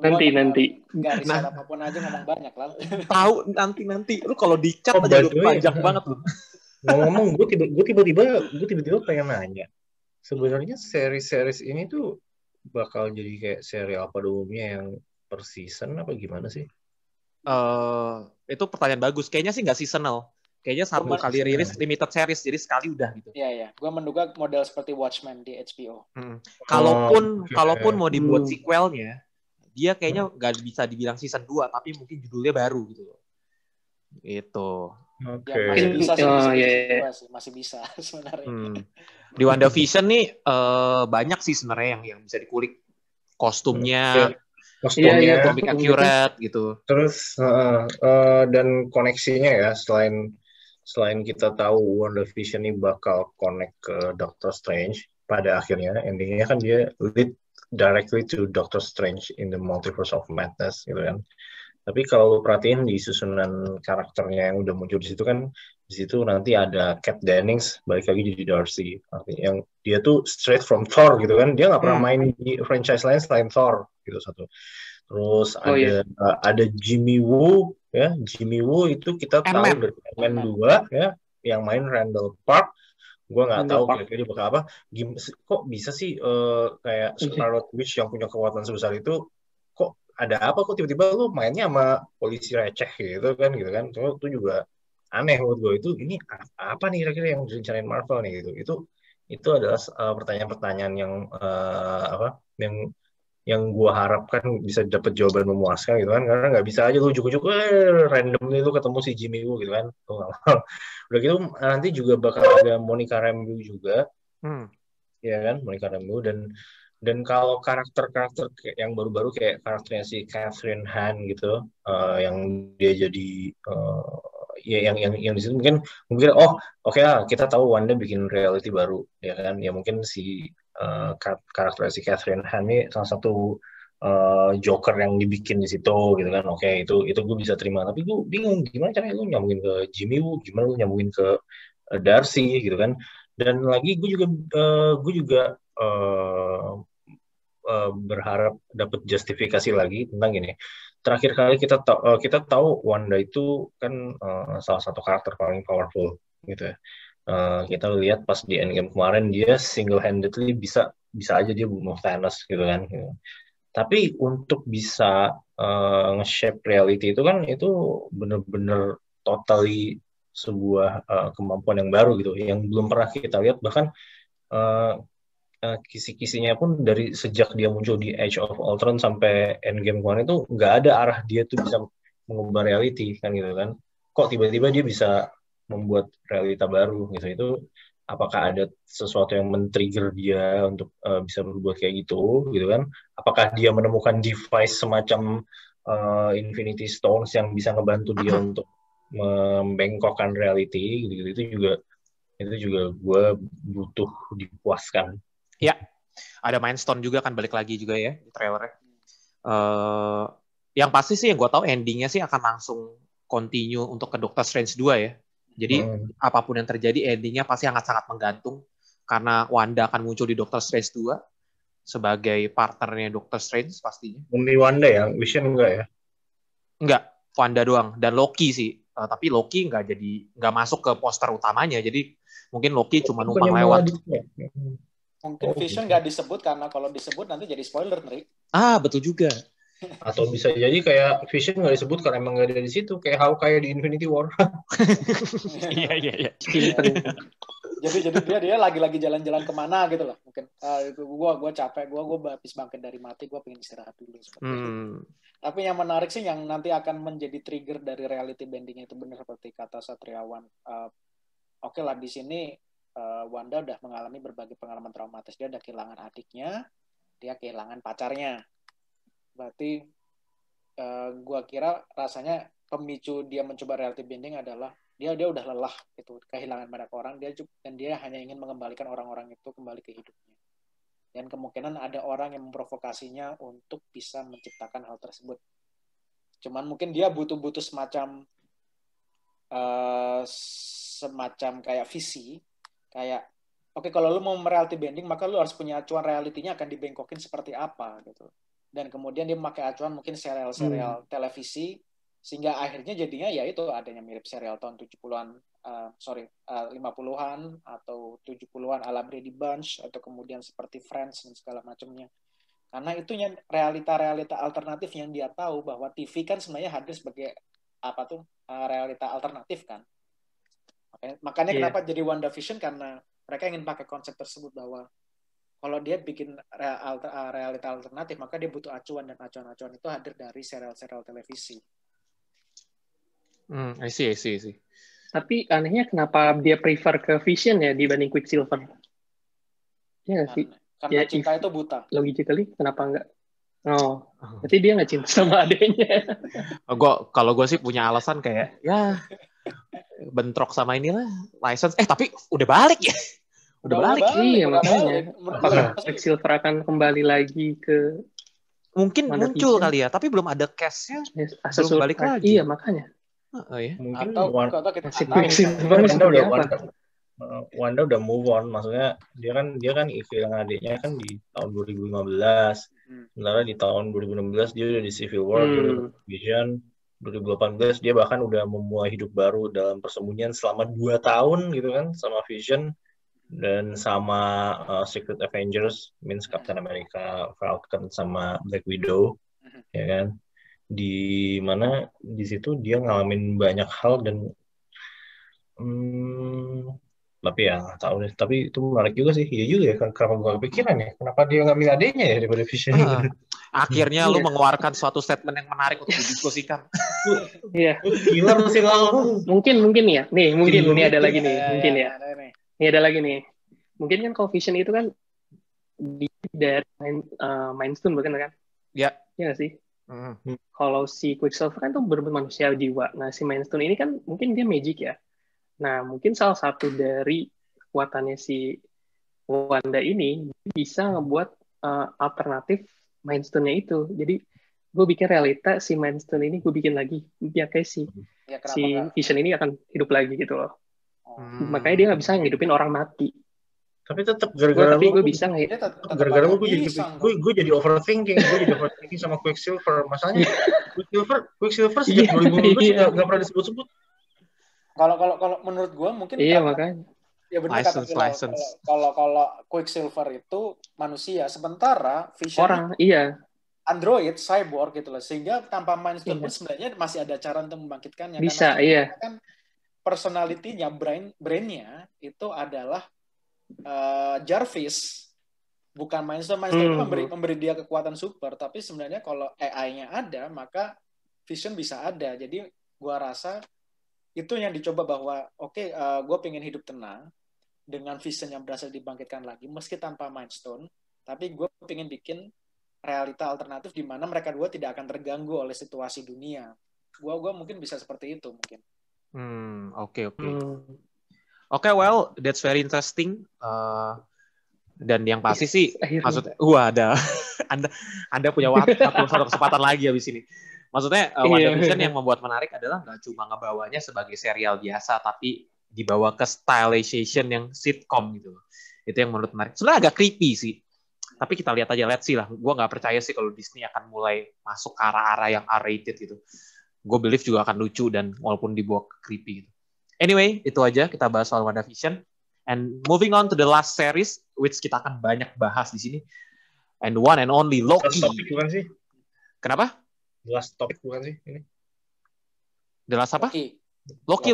Nanti. Gak riset apapun aja ngomong banyak lah. Tahu nanti. Lu kalau di chat aja lu panjang banget lu. Ngomong, gue tiba-tiba pengen nanya. Sebenarnya series ini tuh bakal jadi kayak serial pada umumnya yang per season apa gimana sih? Itu pertanyaan bagus. Kayaknya sih nggak seasonal. Kayaknya satu kali rilis limited series, jadi sekali udah gitu. Iya. Gue menduga model seperti Watchmen di HBO. Kalaupun mau dibuat sequelnya, dia kayaknya nggak bisa dibilang season 2, tapi mungkin judulnya baru gitu loh. Itu. Oke. Ya, masih bisa sebenarnya. Di WandaVision nih banyak sih sebenarnya yang bisa dikulik, kostumnya comic accurate gitu. Terus dan koneksinya ya, selain kita tahu WandaVision ini bakal connect ke Doctor Strange pada akhirnya, endingnya kan dia lead directly to Doctor Strange in the Multiverse of Madness gitu kan. Tapi kalau lu perhatiin di susunan karakternya yang udah muncul di situ kan, di situ nanti ada Kat Dennings balik lagi jadi Darcy, yang dia tuh straight from Thor gitu kan, dia nggak pernah main di franchise lain selain Thor gitu satu. Terus ada Jimmy Woo ya, Jimmy Woo itu kita tahu dari Ant-Man 2 ya, yang main Randall Park. Gue nggak tahu kira-kira dia bakal apa. Kok bisa sih kayak Scarlet Witch yang punya kekuatan sebesar itu, kok ada apa kok tiba-tiba lu mainnya sama polisi receh gitu kan. Itu juga aneh menurut gue. Ini apa nih kira-kira yang direncanain Marvel nih gitu. Itu adalah pertanyaan-pertanyaan yang gue harapkan bisa dapat jawaban memuaskan gitu kan, karena nggak bisa aja lu ujuk-ujuk randomly lu ketemu si Jimmy Woo gitu kan. Udah gitu nanti juga bakal ada Monica Rambeau juga, ya kan, Monica Rambeau, dan kalau karakter yang baru-baru kayak karakternya si Catherine Han gitu, yang dia jadi yang di situ mungkin oke lah, kita tahu Wanda bikin reality baru ya kan, ya mungkin si karakter si Catherine Han ini salah satu Joker yang dibikin di situ gitu kan. Oke, itu gue bisa terima, tapi gue bingung gimana caranya lu nyambungin ke Jimmy Woo, gimana lu nyambungin ke Darcy gitu kan. Dan lagi gue juga berharap dapat justifikasi lagi tentang ini. Terakhir kali kita tahu Wanda itu kan salah satu karakter paling powerful gitu ya. Kita lihat pas di Endgame kemarin dia single-handedly bisa aja dia bunuh Thanos gitu kan. Tapi untuk bisa nge-shape reality itu kan itu bener-bener totally sebuah kemampuan yang baru gitu, yang belum pernah kita lihat. Bahkan kisi-kisinya pun dari sejak dia muncul di Age of Ultron sampai Endgame kemarin itu nggak ada arah dia tuh bisa mengubah reality kan gitu kan. Kok tiba-tiba dia bisa membuat realita baru gitu. Itu apakah ada sesuatu yang men-trigger dia untuk bisa berbuat kayak gitu kan. Apakah dia menemukan device semacam Infinity Stones yang bisa ngebantu dia untuk membengkokkan reality gitu. Itu juga gue butuh dipuaskan. Ya, ada Mind Stone juga kan balik lagi juga ya di trailernya. Yang pasti sih yang gue tahu endingnya sih akan langsung continue untuk ke Doctor Strange 2 ya. Jadi apapun yang terjadi endingnya pasti sangat-sangat menggantung karena Wanda akan muncul di Doctor Strange 2 sebagai partnernya Doctor Strange pastinya. Murni Wanda ya, Vision enggak ya? Enggak, Wanda doang dan Loki sih. Tapi Loki nggak masuk ke poster utamanya. Jadi mungkin Loki cuma numpang lewat. Mungkin Vision nggak disebut karena kalau disebut nanti jadi spoiler, Nri. Betul juga. Atau bisa jadi kayak Vision nggak disebut karena emang nggak ada di situ, kayak Hawkeye di Infinity War. Iya. Jadi dia lagi jalan-jalan kemana gitu lah mungkin. Gue capek, gue habis bangkit dari mati, gue pengen istirahat dulu. Tapi yang menarik sih yang nanti akan menjadi trigger dari reality bending itu benar seperti kata Satriawan. Oke lah di sini Wanda udah mengalami berbagai pengalaman traumatis. Dia udah kehilangan adiknya, dia kehilangan pacarnya. Berarti gue kira rasanya pemicu dia mencoba reality bending adalah dia udah lelah gitu, kehilangan banyak orang, dan dia hanya ingin mengembalikan orang-orang itu kembali ke hidupnya. Dan kemungkinan ada orang yang memprovokasinya untuk bisa menciptakan hal tersebut. Cuman mungkin dia butuh semacam kayak visi, kayak oke, kalau lu mau reality bending maka lu harus punya acuan realitinya akan dibengkokin seperti apa gitu. Dan kemudian dia memakai acuan mungkin serial-serial televisi, sehingga akhirnya jadinya ya itu adanya mirip serial tahun 70-an, 50-an atau 70-an ala Brady Bunch, atau kemudian seperti Friends dan segala macamnya. Karena itunya realita-realita alternatif yang dia tahu bahwa TV kan sebenarnya hadir sebagai realita alternatif kan. Makanya kenapa jadi WandaVision, karena mereka ingin pakai konsep tersebut bahwa kalau dia bikin realita alternatif, maka dia butuh acuan, dan acuan-acuan itu hadir dari serial-serial televisi. I see. Tapi anehnya kenapa dia prefer ke Vision ya dibanding Quicksilver? Ya nggak sih? Karena cinta itu buta. Logically, kenapa enggak? Berarti dia nggak cinta sama adanya. Kalau gue sih punya alasan kayak, ya bentrok sama inilah, license. Tapi udah balik ya? Udah balik. Iya, makanya. Apakah Quicksilver akan kembali lagi ke... Mungkin muncul kali ya, tapi belum ada cast-nya. Belum balik lagi. Iya, makanya. Ya. Mungkin Wanda udah move on, maksudnya dia kan kehilangan adiknya kan di tahun 2015. Sementara di tahun 2016 dia udah di Civil War, dia udah Vision. 2018 dia bahkan udah memulai hidup baru dalam persembunyian selama 2 tahun gitu kan, sama Vision dan sama Secret Avengers, means Captain America, Falcon sama Black Widow, ya kan? Di mana di situ dia ngalamin banyak hal dan tapi ya nggak tahu deh. Tapi itu menarik juga sih. Iya juga ya, kenapa gue kepikiran ya, kenapa dia ngambil adanya ya daripada Vision. Akhirnya lu mengeluarkan suatu statement yang menarik untuk didiskusikan. Iya. Gila sih lo. Mungkin ya. Nih, mungkin ini ada lagi nih. Mungkin ya. Ini ada lagi nih. Mungkin kan kalau Vision itu kan dari Mind Stone bukan kan? Ya. Iya nggak sih? Kalau si Quicksilver kan tuh benar-benar manusia jiwa. Nah, si Mind Stone ini kan mungkin dia magic ya. Nah, mungkin salah satu dari kekuatannya si Wanda ini bisa ngebuat alternatif Mind Stone-nya itu. Jadi, gue bikin realita si Mind Stone ini, gue bikin lagi. Ya kayak si Vision ini akan hidup lagi gitu loh. Makanya dia nggak bisa ngidupin orang mati. Tapi tetap gara-gara Tapi lu, gue bisa nggak ya? Dia tetap gara-gara lu bisa. gue jadi overthinking sama Quicksilver. Masanya Quicksilver sejak 2015 Iya. nggak pernah disebut-sebut. Kalau menurut gue mungkin Iya, karena makanya. ya benar kata Bilal. Kalau Quicksilver itu manusia, sementara Vision Orang, iya. android, cyborg gitu loh. Sehingga tanpa Mind Stone pun sebenarnya masih ada cara untuk membangkitkannya. Bisa, karena iya. kan personality-nya, brain-nya itu adalah Jarvis, bukan Mind Stone. Mind Stone itu memberi dia kekuatan super, tapi sebenarnya kalau AI-nya ada, maka Vision bisa ada. Jadi gua rasa itu yang dicoba bahwa gue pengen hidup tenang dengan Vision yang berhasil dibangkitkan lagi meski tanpa Mind Stone, tapi gue pengen bikin realita alternatif di mana mereka dua tidak akan terganggu oleh situasi dunia. Gua mungkin bisa seperti itu mungkin. Oke. Well, that's very interesting. Dan yang pasti sih, maksudnya, ada. Anda punya satu kesempatan lagi habis ini. Maksudnya, WandaVision yang membuat menarik adalah nggak cuma ngebawanya sebagai serial biasa, tapi dibawa ke stylization yang sitcom gitu. Itu yang menurut menarik. Sebenarnya agak creepy sih. Tapi kita lihat aja, let's see lah. Gue nggak percaya sih kalau Disney akan mulai masuk ke arah-arah yang R-rated gitu. Gue believe juga akan lucu dan walaupun dibawa ke creepy gitu. Anyway, itu aja kita bahas soal WandaVision. And moving on to the last series, which kita akan banyak bahas di sini. And one and only Loki. Last topic bukan sih? Kenapa? The last topic bukan sih ini? The last apa? Loki.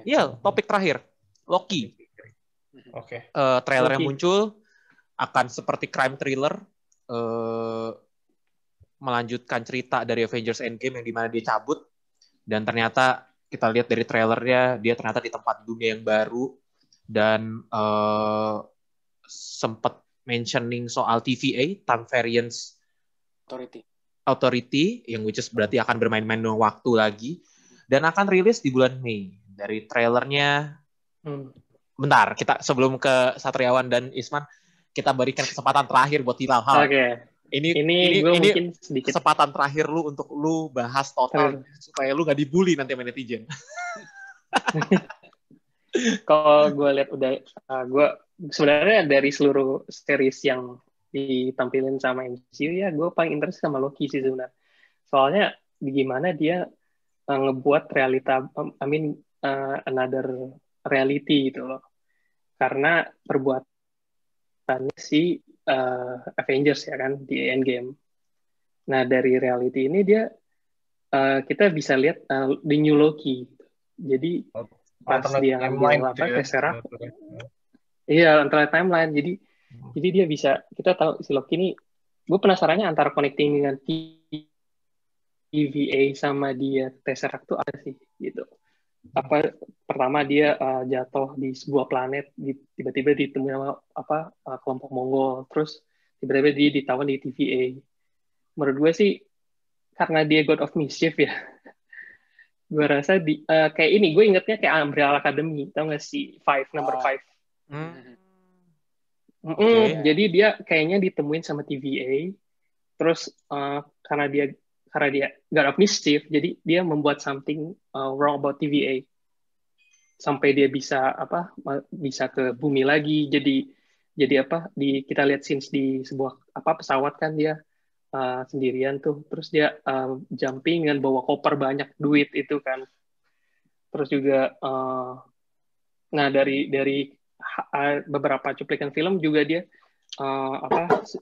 Iya, topik terakhir. Loki. Oke. Trailernya muncul, akan seperti crime thriller, melanjutkan cerita dari Avengers Endgame yang dimana dia cabut, dan ternyata kita lihat dari trailernya dia ternyata di tempat dunia yang baru, dan sempat mentioning soal TVA, Time Variance Authority, yang which is berarti akan bermain-main dengan waktu lagi, dan akan rilis di bulan Mei. Dari trailernya, bentar, kita sebelum ke Satriawan dan Isman, kita berikan kesempatan terakhir buat Hilal. Oke. Ini mungkin sedikit kesempatan terakhir lu untuk lu bahas total supaya lu nggak dibully nanti sama netizen. Kalau gue lihat gue sebenarnya dari seluruh series yang ditampilin sama MCU ya, gue paling interest sama Loki sih sebenarnya. Soalnya gimana dia ngebuat realita, another reality gitu loh. Karena perbuatannya si Avengers ya kan di Endgame. Nah dari reality ini dia kita bisa lihat the new Loki. Jadi pas dia ngambil Tesseract, iya antara timeline. Jadi dia bisa, kita tahu si Loki ini, gue penasarannya antara connecting dengan TVA sama dia Tesseract tuh ada sih gitu. Pertama dia jatuh di sebuah planet, tiba-tiba ditemui sama kelompok Mongol, terus tiba-tiba dia ditawan di TVA. Menurut gue sih karena dia God of Mischief ya, gue rasa kayak ini, gue ingetnya kayak Umbrella Academy, tau gak sih number 5. Jadi dia kayaknya ditemuin sama TVA, terus karena dia God of Mischief, jadi dia membuat something wrong about TVA sampai dia bisa ke bumi lagi. Jadi kita lihat scenes di sebuah pesawat kan, dia sendirian tuh, terus dia jumping dengan bawa koper banyak duit itu kan. Terus juga nah dari beberapa cuplikan film juga dia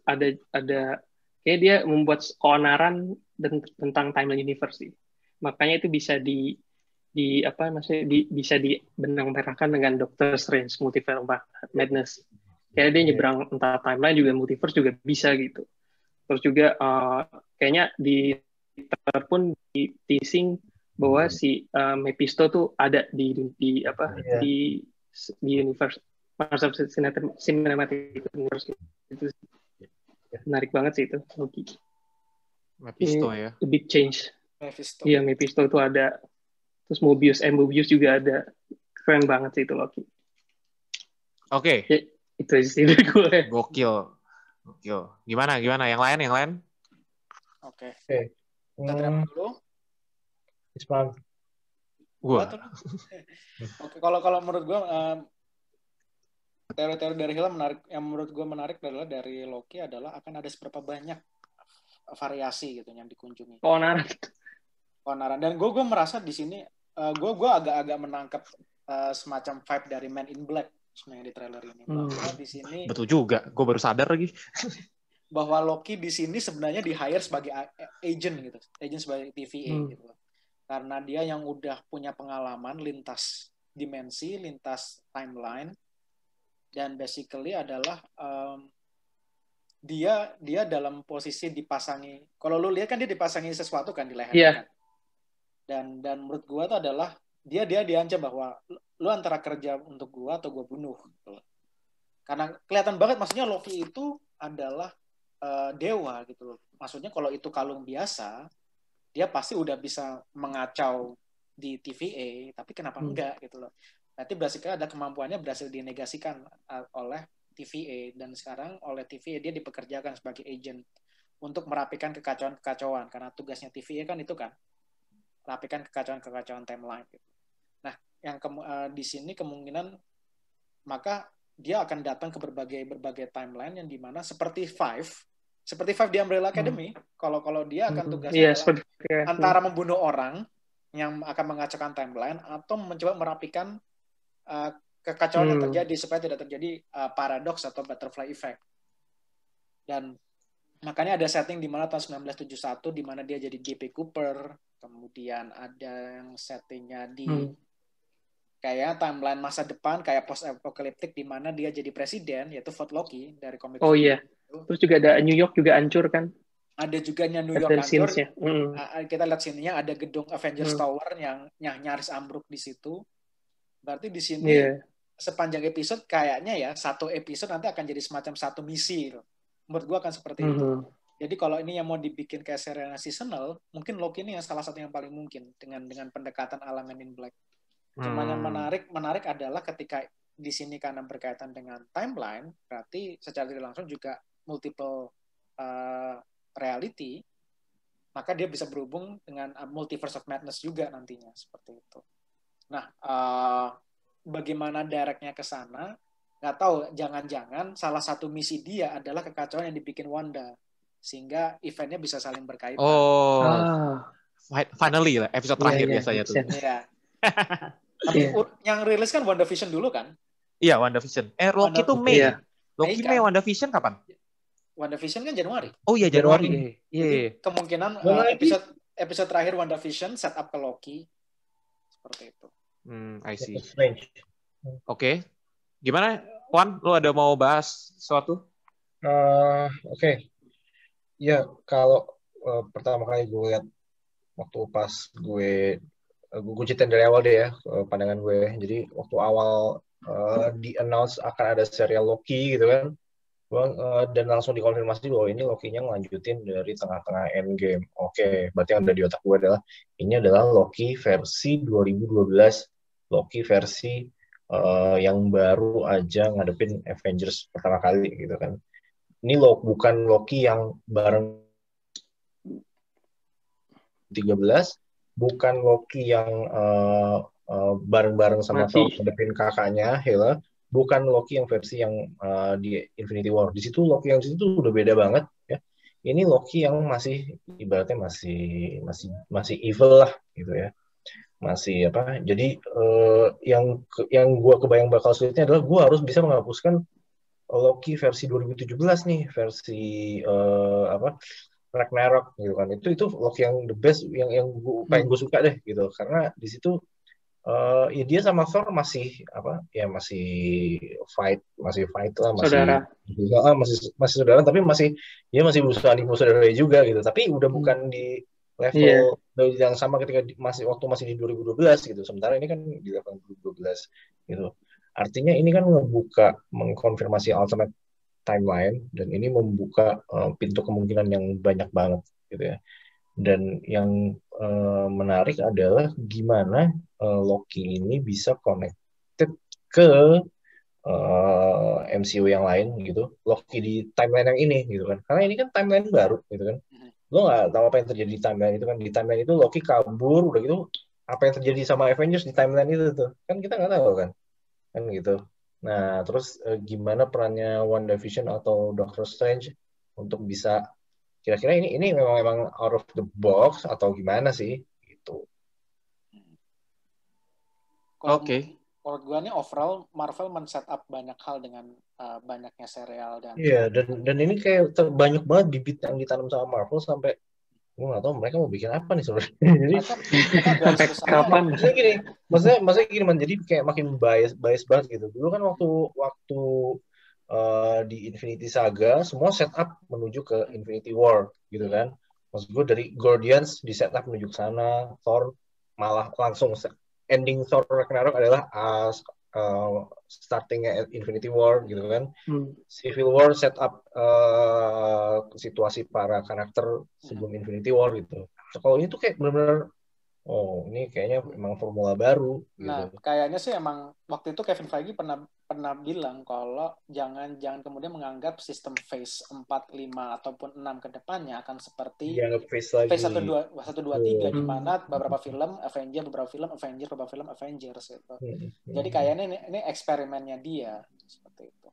ada kayak dia membuat keonaran tentang timeline universe sih. Makanya itu bisa bisa dibenang-merahkan dengan Doctor Strange Multiverse Madness. Kayak dia nyebrang entah timeline juga multiverse juga bisa gitu. Terus juga kayaknya di trailer pun di teasing bahwa si Mephisto tuh ada di universe Marvel Cinematic Universe. Itu menarik banget sih itu Loki. Mephisto ya. A big change. Mephisto. Iya, Mephisto itu ada. Terus Mobius juga ada. Keren banget sih itu Loki. Oke. Ya, itu aja sih dari gue. Gokil. Gimana? Yang lain? Oke. Kita terima dulu. Isman. Gua. Oke, kalau menurut gue teori-teori dari Hila menarik, yang menurut gue menarik adalah dari Loki adalah akan ada seberapa banyak variasi gitu yang dikunjungi. Keonaran. Dan gue merasa di sini gue agak-agak menangkap semacam vibe dari Man in Black sebenarnya di trailer ini. Bahwa di sini betul juga, gue baru sadar lagi. bahwa Loki di sini sebenarnya di hire sebagai agent gitu, agent sebagai TVA gitu. Karena dia yang udah punya pengalaman lintas dimensi, lintas timeline. Dan basically adalah dia dalam posisi dipasangi. Kalau lu lihat kan dia dipasangi sesuatu kan di lehernya kan. Dan menurut gua itu adalah dia diancam bahwa lu antara kerja untuk gua atau gua bunuh. Gitu. Karena kelihatan banget maksudnya Loki itu adalah dewa gitu loh. Maksudnya kalau itu kalung biasa, dia pasti udah bisa mengacau di TVA, tapi kenapa enggak gitu loh. Nanti berarti ada kemampuannya berhasil dinegasikan oleh TVA, dan sekarang oleh TVA dia dipekerjakan sebagai agent untuk merapikan kekacauan-kekacauan, karena tugasnya TVA kan itu kan merapikan kekacauan-kekacauan timeline gitu. Nah, yang di sini kemungkinan maka dia akan datang ke berbagai timeline yang dimana seperti Five di Umbrella Academy, kalau dia akan tugasnya antara membunuh orang yang akan mengacaukan timeline atau mencoba merapikan kekacauan yang terjadi supaya tidak terjadi paradoks atau butterfly effect. Dan makanya ada setting di mana tahun 1971 di mana dia jadi J.P. Cooper, kemudian ada yang settingnya di kayak timeline masa depan kayak post apokaliptik di mana dia jadi presiden, yaitu Fort Loki dari komik. Oh iya. Terus juga ada New York juga hancur kan? Ada juga New York hancur. Kita lihat sininya ada gedung Avengers Tower yang nyaris ambruk di situ. Berarti di sini sepanjang episode kayaknya ya satu episode nanti akan jadi semacam satu misi. Menurut gua akan seperti itu. Jadi kalau ini yang mau dibikin kayak serial seasonal, mungkin Loki ini yang salah satu yang paling mungkin dengan pendekatan ala Men in Black. Cuma yang menarik adalah ketika di sini karena berkaitan dengan timeline, berarti secara tidak langsung juga multiple reality, maka dia bisa berhubung dengan multiverse of madness juga nantinya seperti itu. Nah, bagaimana directnya ke sana? Nggak tahu. Jangan-jangan salah satu misi dia adalah kekacauan yang dibikin Wanda, sehingga eventnya bisa saling berkaitan. Finally lah episode terakhir biasanya tuh. Iya. Tapi yang rilis kan WandaVision dulu kan? Iya, WandaVision. Loki tuh Mei. Loki Mei, WandaVision kapan? WandaVision kan Januari. Oh iya, Januari. Jadi kemungkinan episode terakhir WandaVision set up ke Loki. Seperti itu. I see. Oke. Gimana, Wan? Lo ada mau bahas sesuatu? Oke. Ya, kalau pertama kali gue lihat waktu pas gue ceritain dari awal deh ya pandangan gue. Jadi waktu awal di-announce akan ada serial Loki gitu kan, dan langsung dikonfirmasi bahwa ini Loki-nya ngelanjutin dari tengah-tengah Endgame. Oke, berarti yang ada di otak gue adalah ini adalah Loki versi 2012, Loki versi yang baru aja ngadepin Avengers pertama kali gitu kan. Ini bukan Loki yang bareng 13, bukan Loki yang bareng-bareng sama Thor ngadepin kakaknya Hela, bukan Loki yang versi yang di Infinity War. Di situ Loki yang di situ udah beda banget ya. Ini Loki yang masih ibaratnya masih evil lah gitu ya. Masih apa? Jadi yang gua kebayang bakal sulitnya adalah gua harus bisa menghapuskan Loki versi 2017 nih, versi Ragnarok gitu kan. Itu Loki yang the best, yang paling gue suka deh gitu. Karena di situ ya dia sama Thor masih fight lah, masih saudara, tapi dia masih berusaha saudara juga gitu. Tapi udah bukan di level yang sama ketika waktu masih di 2012 gitu. Sementara ini kan di level 2012 gitu. Artinya ini kan mengkonfirmasi Ultimate Timeline, dan ini membuka pintu kemungkinan yang banyak banget gitu ya. Dan yang menarik adalah gimana Loki ini bisa connected ke MCU yang lain gitu. Loki di timeline yang ini gitu kan. Karena ini kan timeline baru gitu kan. Lo nggak tahu apa yang terjadi di timeline itu kan. Di timeline itu Loki kabur, udah gitu apa yang terjadi sama Avengers di timeline itu tuh kan kita nggak tahu kan gitu. Nah, terus gimana perannya WandaVision atau Doctor Strange untuk bisa kira-kira ini memang out of the box atau gimana sih gitu. Oke. Menurut gue nih overall Marvel men-setup banyak hal dengan banyaknya serial dan Iya, dan ini kayak banyak banget bibit yang ditanam sama Marvel sampai gue nggak tahu mereka mau bikin apa nih sebenarnya. Jadi mereka garis Sampai besarnya kapan? maksudnya gini man, jadi kayak makin bias banget gitu. Dulu kan waktu di Infinity Saga semua setup menuju ke Infinity War gitu kan. Maksud gue dari Guardians di setup menuju ke sana, Thor malah langsung ending Thor Ragnarok adalah startingnya Infinity War gitu kan. Civil War setup situasi para karakter sebelum Infinity War gitu. So, kalau ini tuh kayak benar-benar ini kayaknya emang formula baru gitu. Nah, kayaknya sih emang waktu itu Kevin Feige pernah bilang kalau jangan kemudian menganggap sistem phase 4, 5 ataupun 6 ke depannya akan seperti phase 1 2 3 di mana beberapa film Avengers gitu. Jadi kayaknya ini eksperimennya dia seperti itu.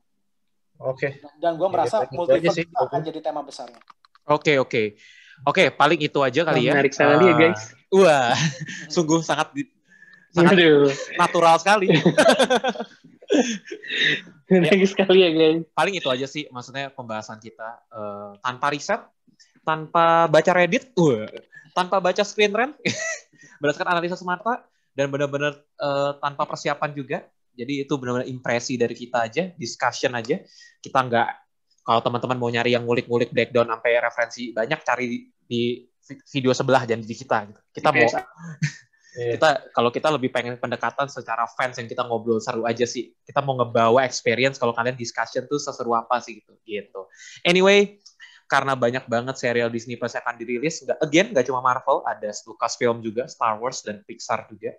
Oke. Dan gue merasa multiverse akan jadi tema besarnya. Oke, paling itu aja kali ya. Menarik sekali ya guys. Wah, sungguh sangat natural sekali. Menarik sekali ya guys. Paling itu aja sih, maksudnya pembahasan kita tanpa riset, tanpa baca Reddit, tanpa baca screen rant, berdasarkan analisa semata, dan benar-benar tanpa persiapan juga. Jadi itu benar-benar impresi dari kita aja, discussion aja. Kita nggak, kalau teman-teman mau nyari yang ngulik-ngulik breakdown sampai referensi banyak, cari di video sebelah jangan di kita. Kita mau, kalau kita lebih pengen pendekatan secara fans yang kita ngobrol seru aja sih. Kita mau ngebawa experience kalau kalian discussion tuh seseru apa sih gitu. Anyway, karena banyak banget serial Disney Plus akan dirilis, nggak cuma Marvel, ada Lucasfilm juga, Star Wars dan Pixar juga.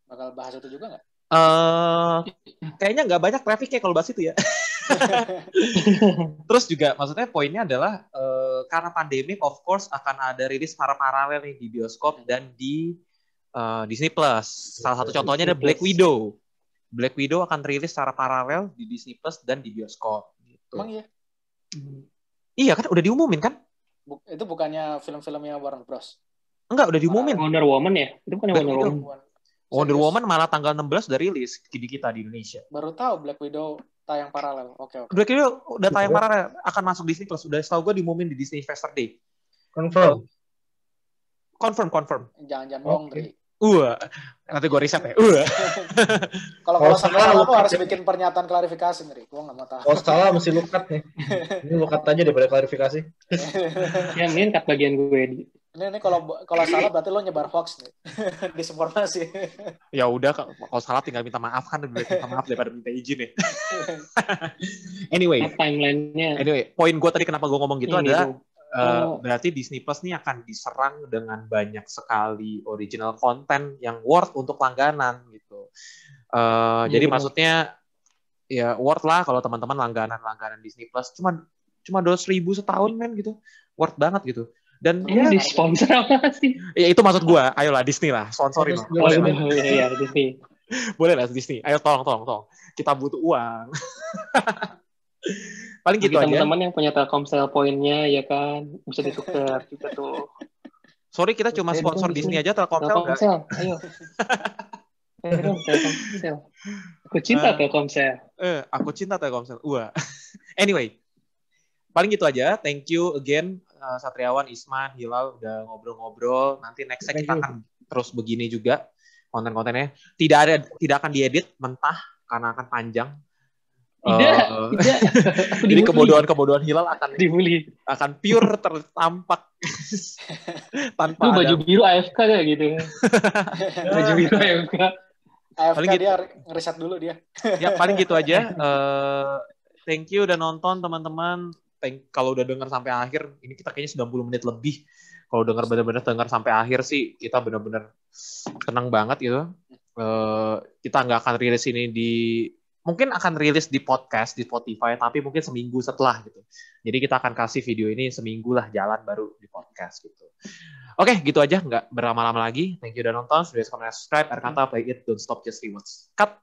Bakal bahas itu juga nggak? Kayaknya nggak banyak trafficnya kalau bahas itu ya. Terus juga maksudnya poinnya adalah karena pandemik of course akan ada rilis paralel nih di bioskop dan di Disney Plus. Salah satu contohnya ada Black Widow. Black Widow akan rilis secara paralel di Disney Plus dan di bioskop gitu. Emang iya? Iya kan udah diumumin kan? Itu bukannya film-filmnya Warner Bros? Enggak, udah diumumin. Wonder Woman ya? Itu bukan Wonder Woman. Wonder Woman malah tanggal 16 udah rilis di kita di Indonesia. Baru tahu Black Widow tayang paralel. Oke. Black Widow udah tayang paralel, akan masuk Disney Plus. Udah setahu gue diumumin di Disney Investor Day. Confirm. Jangan bohong, Dri. Nanti gue riset ya. Kalau salah lo harus bikin pernyataan klarifikasi, Dri. Gue nggak mau tahu. Kalau salah mesti lu cut nih. Ini lu cut aja daripada klarifikasi. Ya, mending cut bagian gue. Ini kalau salah berarti lo nyebar hoax nih. Disinformasi. Ya udah, kalau salah tinggal minta maaf kan, lebih minta maaf daripada minta izin ya. Anyway, timeline-nya. Poin gue tadi kenapa gue ngomong gitu adalah berarti Disney Plus nih akan diserang dengan banyak sekali original content yang worth untuk langganan gitu. Jadi maksudnya ya worth lah kalau teman-teman langganan Disney Plus cuma 200.000 setahun men gitu, worth banget gitu. Dan ini sponsor apa sih? Ya itu maksud gue, ayolah Disney lah, sponsorin lah. Iya, Disney. Boleh lah Disney, ayo tolong. Kita butuh uang. Paling gitu aja. Teman-teman yang punya Telkomsel poinnya ya kan, bisa ditukar juga tuh. Sorry, kita cuma sponsor Disney aja, Telkomsel. Ayo. Telkomsel. Aku cinta Telkomsel. Aku cinta Telkomsel. Anyway, paling gitu aja. Thank you again. Satriawan, Isman, Hilal udah ngobrol-ngobrol. Nanti next kita akan terus begini juga konten-kontennya. Tidak akan diedit mentah karena akan panjang. Tidak. Jadi kebodohan Hilal akan dibully. Akan pure tertampak tanpa lu baju biru AFK ya gitu. Baju biru AFK. AFK dia ngeriset dulu dia. Ya paling gitu aja. Thank you udah nonton teman-teman. Kalau udah dengar sampai akhir, ini kita kayaknya 90 menit lebih. Kalau benar-benar dengar sampai akhir sih, kita benar-benar senang banget gitu. Kita nggak akan rilis ini mungkin akan rilis di podcast, di Spotify, tapi mungkin seminggu setelah gitu. Jadi kita akan kasih video ini seminggu lah jalan baru di podcast gitu. Oke, gitu aja. Nggak berlama-lama lagi. Thank you udah nonton. Sudah subscribe. Air kata, play it, don't stop, just rewards. Cut!